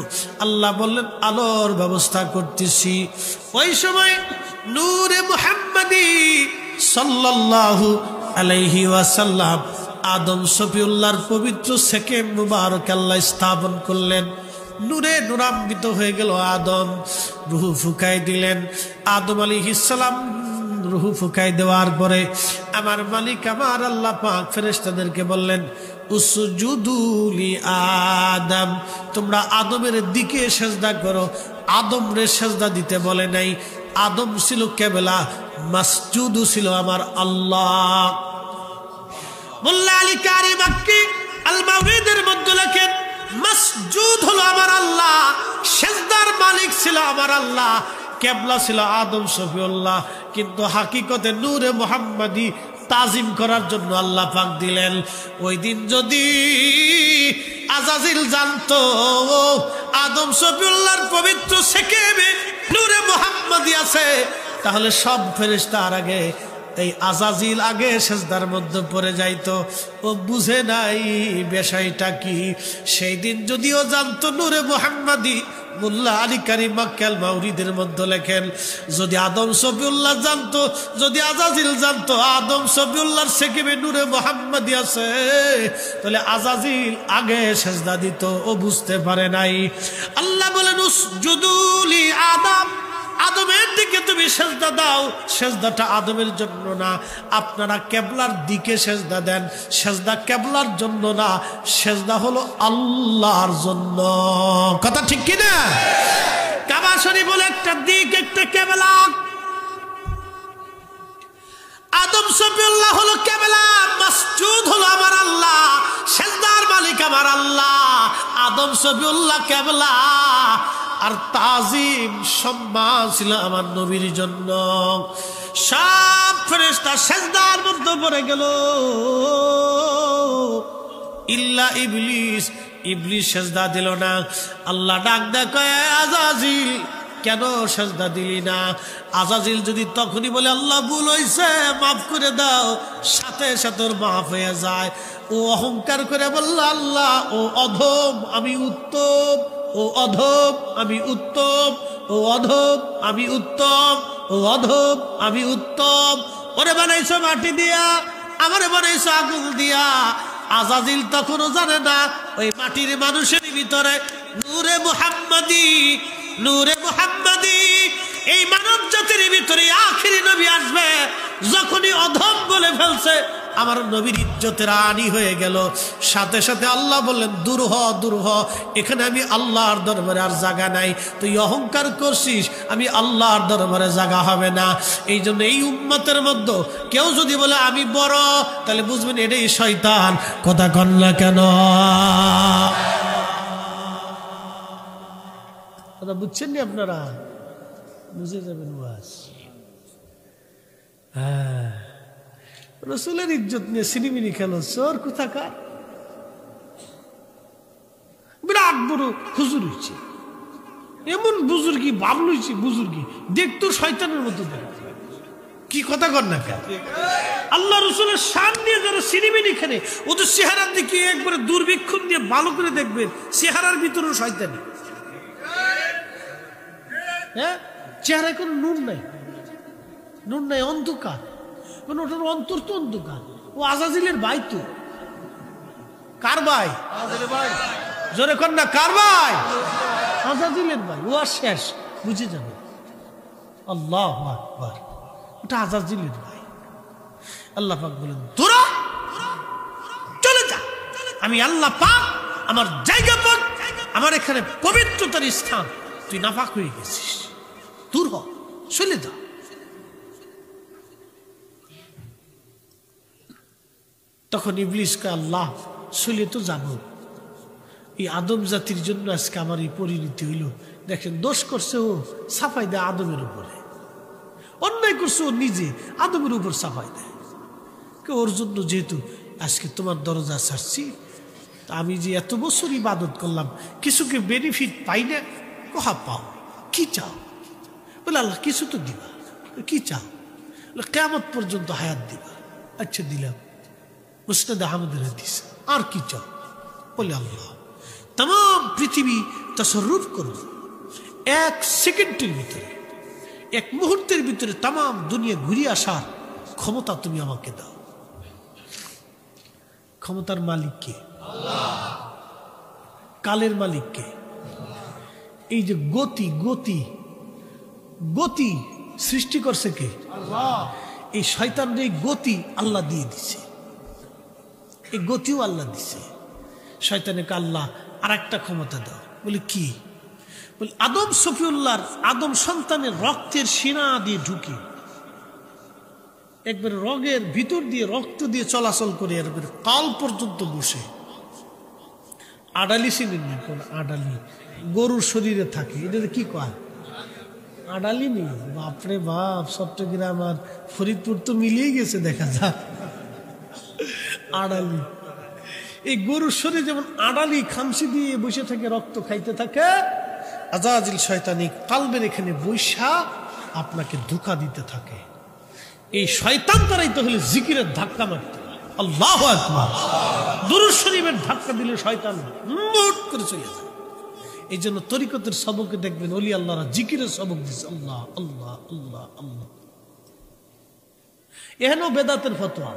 আল্লাহ বললেন আলোর ব্যবস্থা করতেছি। ওই সময় নূরে মুহাম্মাদি সাল্লাল্লাহু আলাইহি ওয়াসাল্লাম আদম শফিউল্লাহর পবিত্র সেকে মুবারক আল্লাহ স্থাপন করলেন। নূরে নূরান্বিত হয়ে গেল আদম। রূহ ফুঁকাই দিলেন। আদম আলাইহিস সালাম রূহ ফুঁকাই দেওয়ার পরে আমার মালিক আমার আল্লাহ পাক ফেরেশতাদেরকে বললেন উসজুদু লি আদম, তোমরা আদমের দিকে সেজদা করো। আদম রে সেজদা দিতে বলে নাই। আদম ছিল কেবলা, মাসজুদু ছিল আমার আল্লাহ। মোল্লা আলী কারি মাক্কি আল মাওরিদের মধ্যে লেখেন মাসজুদ হলো আমার আল্লাহ, সেজদার মালিক ছিল আমার আল্লাহ, কেবলা ছিল আদম শফিউল্লাহ। কিন্তু হাকিকতে নূরে মুহাম্মাদি তাজিম করার জন্য আল্লাহ পাক দিলেন। ওই দিন যদি আজাজিল জানতো আদম শফিউল্লাহর পবিত্র সেকেবে নূরে মুহাম্মাদি আছে, তাহলে সব ফেরেশতার আগে এই আজাজিল আগে সেজদার মধ্যে পড়ে যাইতো। ও বুঝে নাই বিষয়টা কি। সেই দিন যদিও জানতো নূরে মুহাম্মাদি, মোল্লা আলী কারি মাক্কি আল মাওরিদের মধ্যে লেখেন যদি আদম শফিউল্লাহ জানতো, যদি আজাজিল জানতো আদম শফিউল্লাহর সেকেবে নূরে মুহাম্মাদি আছে, তাহলে আজাজিল আগে সেজদা দিত। ও বুঝতে পারে নাই। আল্লাহ বলেন উসজুদু লি আদম, আদমের দিকে তুমি সেজদা দাও। সেজদাটা আদমের জন্য না, আপনারা কেবলার দিকে সেজদা দেন। সেজদা কেবলার জন্য না, সেজদা হলো আল্লাহর জন্য। কথা ঠিক কি না? কাবা শরীফ বলে একটা দিক, একটা কেবলা। আদম শফিউল্লাহ হলো কেবলা, মাসজুদ হলো আমার আল্লাহ, সেজদার মালিক আমার আল্লাহ। আদম শফিউল্লাহ কেবলা, আর তাজিম সম্মান ছিল আমার নবীর জন্য। সব ফেরেশতা সেজদার মধ্যে পড়ে গেল ইল্লা ইবলিস। ইবলিস সেজদা দিল না। আল্লাহ ডাক দেয় আজাজিল কেন সেজদা দিলি না? আজাজিল যদি তখনই বলে আল্লাহ ভুল হয়েছে মাফ করে দাও, সাথে সাথে ওর মাফ হয়ে যায়। ও অহংকার করে বলল আল্লাহ ও অধম আমি উত্তম, ও অধম আমি উত্তম, ও অধম আমি উত্তম, ও অধম আমি উত্তম। ওরে বানাইছো মাটি দিয়া, আমারে বানাইছো আগুন দিয়া। আজাজিল তখনও জানে না ওই মাটির মানুষের ভিতরে নূরে মুহাম্মাদি, নূরে মুহাম্মাদি এই মানব জাতির ভিতরে আখিরি নবী আসবে। যখনই অধম বলে ফেলছে আমার নবীর ইজ্জতের হানি হয়ে গেল। সাথে সাথে আল্লাহ বললেন দূর হ, দূর হ, এখানে আমি আল্লাহর দরবারে আর জায়গা নাই। তুই অহংকার করছিস, আমি আল্লাহর দরবারে জায়গা হবে না। এই জন্য এই উম্মতের মধ্যে কেউ যদি বলে আমি বড়, তাহলে বুঝবেন এটাই শয়তান। কথা কন না কেন? কথা বুঝছেন নি আপনারা? বুঝে যাবেন বাস। হ্যাঁ, রসুলের ইজ্জত নিয়ে সিনেমিনি খেল চোর কোথাকার। বিরাট বড় হুজুর হয়েছে, এমন বুজুর্গি বাবল হয়েছে, বুজুর্গি দেখতো শয়তানের মতো দেখতো। কি কথা কর না কেন? আল্লাহ রসুলের শান নিয়ে যারা সিনেমিনি খেলে ওদের চেহারার দিকে একবারে দুর্বীক্ষণ দিয়ে ভালো করে দেখবেন, চেহারার ভিতরেও শয়তানি। হ্যাঁ, চেহারায় কোনো নূর নাই, নূর নাই, অন্ধকার। মানে ওটার অন্তর তো অন্ধকার। ও আজাজিলের ভাই তো। কার ভাই? জোরে কর না, কার ভাই? আজাজিলের ভাই। ও আর শেষ, বুঝে যাবে। আল্লাহু আকবার, ওটা আজাজিলের ভাই। আল্লাহ পাক বলেন তোরা চলে যা, আমি আল্লাহ পাক আমার জায়গা পাক, আমার এখানে পবিত্রতার স্থান, তুই নাপাক হয়ে গেছিস, দূর হ, চলে যা। তখন ইবলিসকে আল্লাহ চলে তো যাবো, এই আদম জাতির জন্য আজকে আমার এই পরিণতি হইল। দেখেন দোষ করছে ও, সাফাই দেয় আদমের উপরে। অন্যায় করছে ও নিজে, আদমের উপর সাফাই দেয়। ওর জন্য যেহেতু আজকে তোমার দরজা ছাড়ছি, আমি যে এত বছর ইবাদত করলাম, কিছুকে বেনিফিট পাই না। কহা পাও, কি চাও? বলে আল্লাহ কিছু তো দিবা। কি চাও? কিয়ামত পর্যন্ত হায়াত দিবা। আচ্ছা দিলাম। মুসনাদ আহমদের হাদিস। আর কি চাও? বলে আল্লাহ तमाम পৃথিবী তাসাররুফ করবে এক সেকেন্ডের ভিতরে, এক মুহূর্তের ভিতরে तमाम দুনিয়া ঘুরিয়ে আসার ক্ষমতা তুমি আমাকে দাও। ক্ষমতার মালিক কে? আল্লাহ। কালের মালিক কে? এই যে গতি গতি গতি সৃষ্টি করছে কে? আল্লাহ। এই শয়তানের এই গতি আল্লাহ দিয়ে দিছে, এই গতিও আল্লাহ দিছে। শয়তানকে আল্লাহ আর একটা ক্ষমতা দাও, বলে কি? বলে আদম সফিউল্লাহর আদম সন্তানের রক্তের সিনা দিয়ে ঢুকি, একবার রগের ভিতর দিয়ে রক্ত দিয়ে চলাচল করে একবার কাল পর্যন্ত বসে। আডালি চিনেন না? কোন আডালি? গরুর শরীরে থাকে, এটা কি কয়? আডালি নেই। বাপরে বাপ, চট্টগ্রাম আর ফরিদপুর তো মিলিয়ে গেছে দেখা যায়। আডালি, এই গরুর শরীরে যেমন আডালি খামসি দিয়ে বসে থাকে, রক্ত খাইতে থাকে, আজাজিল শয়তানি কালবের এখানে বৈশা আপনাকে ধোঁকা দিতে থাকে। এই শয়তান তারাইতে হলে জিকিরের ধাক্কা মারতে, আল্লাহু আকবার, দুরূদ শরীফের ধাক্কা দিলে শয়তান মুট করে চলে যায়। এই জন্য তরিকতের সবকে দেখবেন ওলি আল্লাহরা জিকিরের সবক দিচ্ছে, আল্লাহ আল্লাহ আল্লাহ আল্লাহ। এহেন বেদাতের ফতোয়া।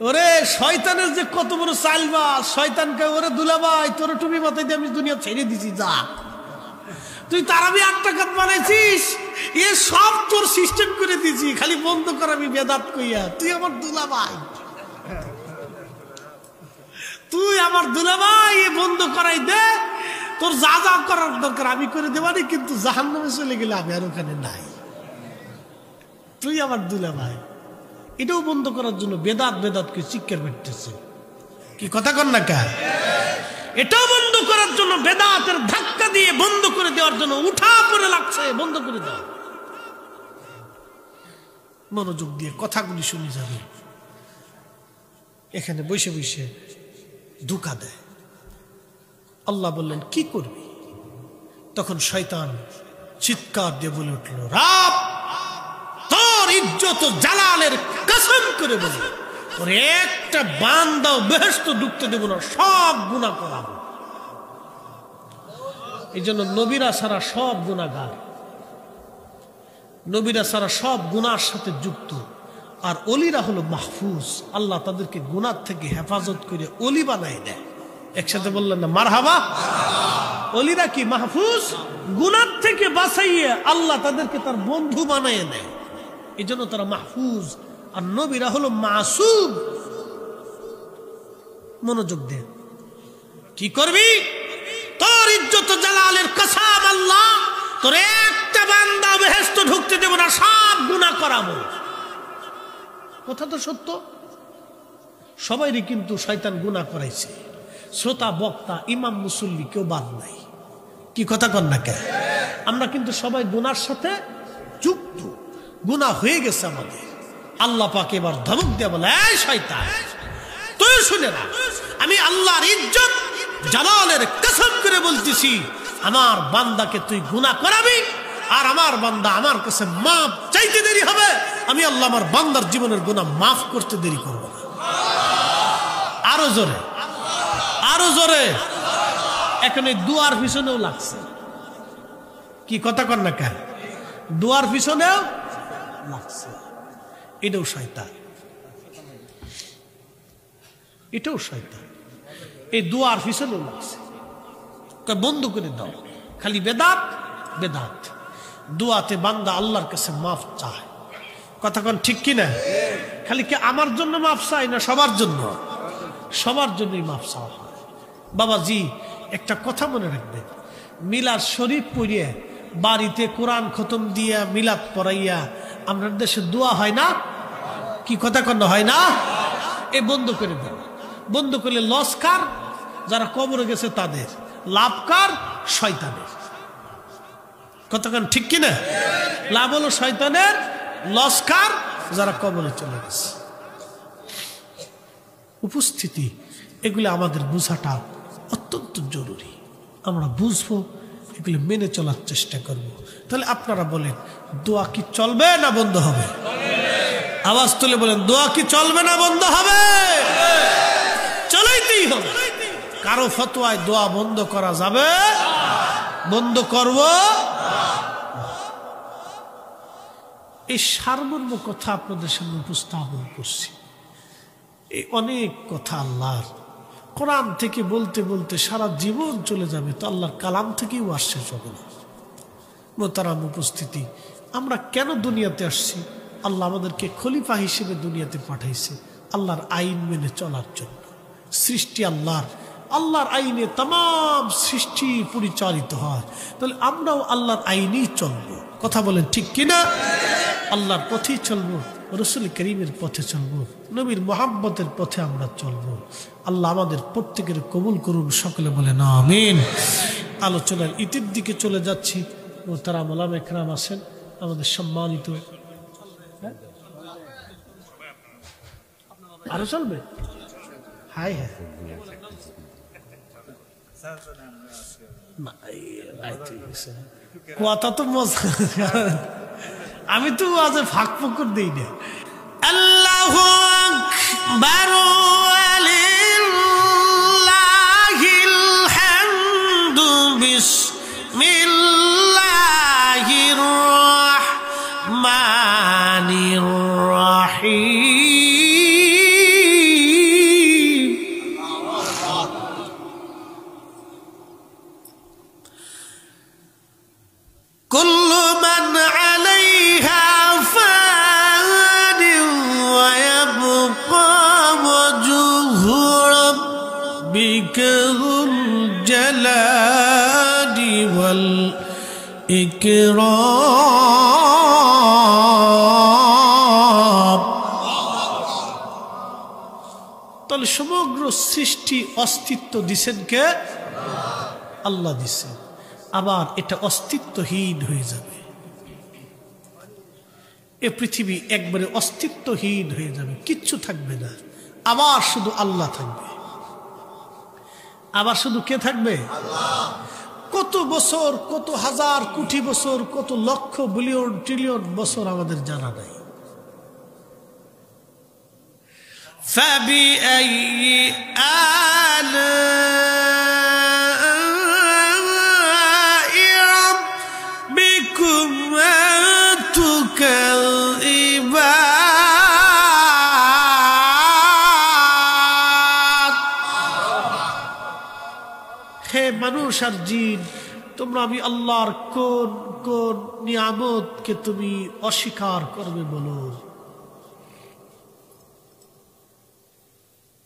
ওরে শয়তানের যে কত বড় চালবা, শয়তানকে ওরে দুলাভাই তোর টুপি মাথায় দিয়ে আমি দুনিয়া ছেড়ে দিছি, যা তুই তারাবি 8 টাকা বানাইছিস, এ সব তোর সিস্টেম করে দিছি, খালি বন্ধ করাবি বেদাত কইয়া। তুই আমার দুলাভাই, তুই আমার দুলাভাই, এ বন্ধ করাই দে, তোর যা যা করার দরকার আমি করে দেবানি, কিন্তু জাহান্নামে চলে গেলে আমি আর ওখানে নাই। তুই আমার দুলাভাই, এটাও বন্ধ করার জন্য বেদাত বেদাতকে চিৎকার করতেছে। কি কথা কন না কা? এটাও বন্ধ করার জন্য বেদাতের ধাক্কা দিয়ে বন্ধ করে দেওয়ার জন্য উঠা পড়ে লাগছে, বন্ধ করে দাও। মনোযোগ দিয়ে কথাগুলি শুনে যাবে। এখানে বসে বসে ধোঁকা দেয়। আল্লাহ বললেন কি করবি? তখন শয়তান চিৎকার দিয়ে বলে উঠল, রব তোর ইজ্জত জালালের কসম করে বলি, তোর একটা বান্দাও বেহেশতে ঢুকতে দেব না, সব গুনাহ করাবো। এই জন্য নবীরা সারা সব গুনাহগার, নবীরা সারা সব গুনার সাথে যুক্ত, আর অলিরা হলো মাহফুজ। আল্লাহ তাদেরকে গুনাহ থেকে হেফাজত করে অলি বানাই দেয়। একসাথে বললেন না মারহাবা? অলিরা কি মাহফুজ, গুনাহ থেকে বাঁচাইয়ে আল্লাহ তাদেরকে তার বন্ধু বানায় দেয়। এই জন্য তারা মাহফুজ, আর নবীরা হলো মাসুম। মনোযোগ দে, কি করবি? তোর ইজ্জত জালালের কসম, আল্লাহ তোর একটা বান্দা বেহেশতে ঢুকতে দেব না, সব গুনাহ করাবো। কথা তো সত্য। সবাইরই কিন্তু শয়তান গুনাহ করাইছে, শ্রোতা বক্তা ইমাম মুসল্লি কেউ বাদ নাই। কি কথা কন না কে? আমরা কিন্তু সবাই গুনার সাথে যুক্ত, গুনাহ হয়ে গেছে আমাদের। আল্লাহ পাক এবার ধমক দিয়ে বলে, এই শয়তান তুই শুনে না, আমি আল্লাহর ইজ্জত জালালের কসম করে বলতেছি, আমার বান্দাকে তুই গুনাহ করাবি, আর আমার বান্দা আমার কাছে মাফ চাইতে দেরি হবে, আমি আল্লাহ আমার বান্দার জীবনের গুনাহ মাফ করতে দেরি করব না। আরো জোরে, আরো জোরে। এখন এই দুয়ার পিছনেও লাগছে। কি কথা কন না কেন? দুয়ার পিছনেও লাগছে। এটাও শয়তান, এটাও শয়তান। এই দুয়ার পিছনেও লাগছে। বন্ধ করে দাও, খালি বেদাত বেদাত। দুয়াতে বান্দা আল্লাহর কাছে মাফ চায়। কথা কন ঠিক কিনা? খালি কি আমার জন্য মাফ চাই না সবার জন্য? সবার জন্যই মাফ চাওয়া হয়। বাবাজি একটা কথা মনে রাখবেন, মিলাদ শরীফ পড়িয়ে বাড়িতে কোরআন খতম দিয়া মিলাদ পড়াইয়া আমাদের দেশে দোয়া হয় না? কি কথা কন হয় না? এ বন্ধ করে দেন। বন্ধ করলে লস কার? যারা কবরে গেছে তাদের, লাভ কার? শয়তানের। কতক্ষণ ঠিক কিনা? লাভ হলো শয়তানের, লস কার? যারা কবরে চলে গেছে। উপস্থিতি এগুলো আমাদের বোঝাটা অত্যন্ত জরুরি। আমরা বুঝবো, এগুলো মেনে চলার চেষ্টা করব। তাহলে আপনারা বলেন, দোয়া কি চলবে না বন্ধ হবে? আওয়াজ তুলে বলেন, দোয়া কি চলবে না বন্ধ হবে? চলাইতেই হবে। কারো ফতোয়ায় দোয়া বন্ধ করা যাবে? বন্ধ করব? এই সারমর্ম কথা আপনাদের সামনে উপস্থাপন করছি। এই অনেক কথা আল্লাহর কোরআন থেকে বলতে বলতে সারা জীবন চলে যাবে, তো আল্লাহর কালাম থেকেও আসছে হবে না। মোহতারাম উপস্থিতি, আমরা কেন দুনিয়াতে আসছি? আল্লাহ আমাদেরকে খলিফা হিসেবে দুনিয়াতে পাঠাইছে আল্লাহর আইন মেনে চলার জন্য। সৃষ্টি আল্লাহর, আল্লাহর আইনে তাম সৃষ্টি পরিচালিত হয়, তাহলে আমরাও আল্লাহর আইনেই চলবো। কথা বলেন ঠিক কিনা? আল্লাহর পথেই চলবো, রসুল করিমের পথে চলবো, নবীর মোহাম্মতের পথে আমরা চলবো। আল্লাহ আমাদের প্রত্যেকের কবুল করুন, সকলে বলেন আমিন। আলোচনার ইতির দিকে চলে যাচ্ছি। তারা মোলাম একরাম আছেন আমাদের সম্মানিত। আরো চলবে? হাই হ্যাঁ, কথা তো মজা, আমি তো আজ ফাঁক ফকর দিই না। আল্লাহু আকবার ওয়ালিল্লাহিল হামদু বিসমিল্লাহির রাহমানির রাহিম। কুল্লু মান আলাইহা বিকরুল জালালি ওয়াল ইকরাম। তাহলে সমগ্র সৃষ্টি অস্তিত্ব দিছেন কে? আল্লাহ দিছেন। আবার এটা অস্তিত্বহীন হয়ে যাবে, এ পৃথিবী একবারে অস্তিত্বহীন হয়ে যাবে, কিচ্ছু থাকবে না, আবার শুধু আল্লাহ থাকবে। আবার শুধু কে থাকবে? কত বছর, কত হাজার কোটি বছর, কত লক্ষ বিলিয়ন ট্রিলিয়ন বছর আমাদের জানা নাই। فبأي آلاء ربكما تكذبان। হে মানুষ আর জিন, তোমরা আমি আল্লাহর কোন কোন নিয়ামতকে তুমি অস্বীকার করবে বলো?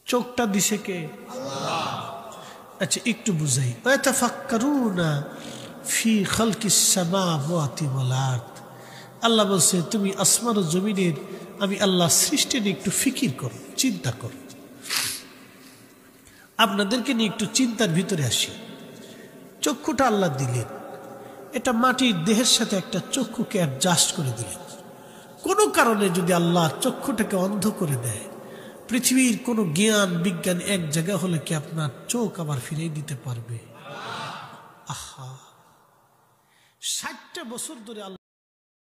চোখটা দিছে কে? আচ্ছা একটু বুঝাই। ওয়াতাফাক্কারুনা ফি খালকিস সামাওয়াতি ওয়াল আরদ। আল্লাহ বলছে তুমি আসমান ও জমিনের আমি আল্লাহ সৃষ্টি নিয়ে একটু ফিকির করো, চিন্তা করো। আপনাদেরকে নিয়ে একটু চিন্তার ভিতরে আসি। চক্ষুটা আল্লাহ দিলেন, এটা মাটির দেহের সাথে একটা চক্ষুকে অ্যাডজাস্ট করে দিলেন। কোনো কারণে যদি আল্লাহ চক্ষুটাকে অন্ধ করে দেয়, পৃথিবীর কোনো জ্ঞান বিজ্ঞান এক জায়গা হলে কি আপনার চোখ আবার ফিরিয়ে দিতে পারবে? আহা, 60টা বছর ধরে আল্লাহ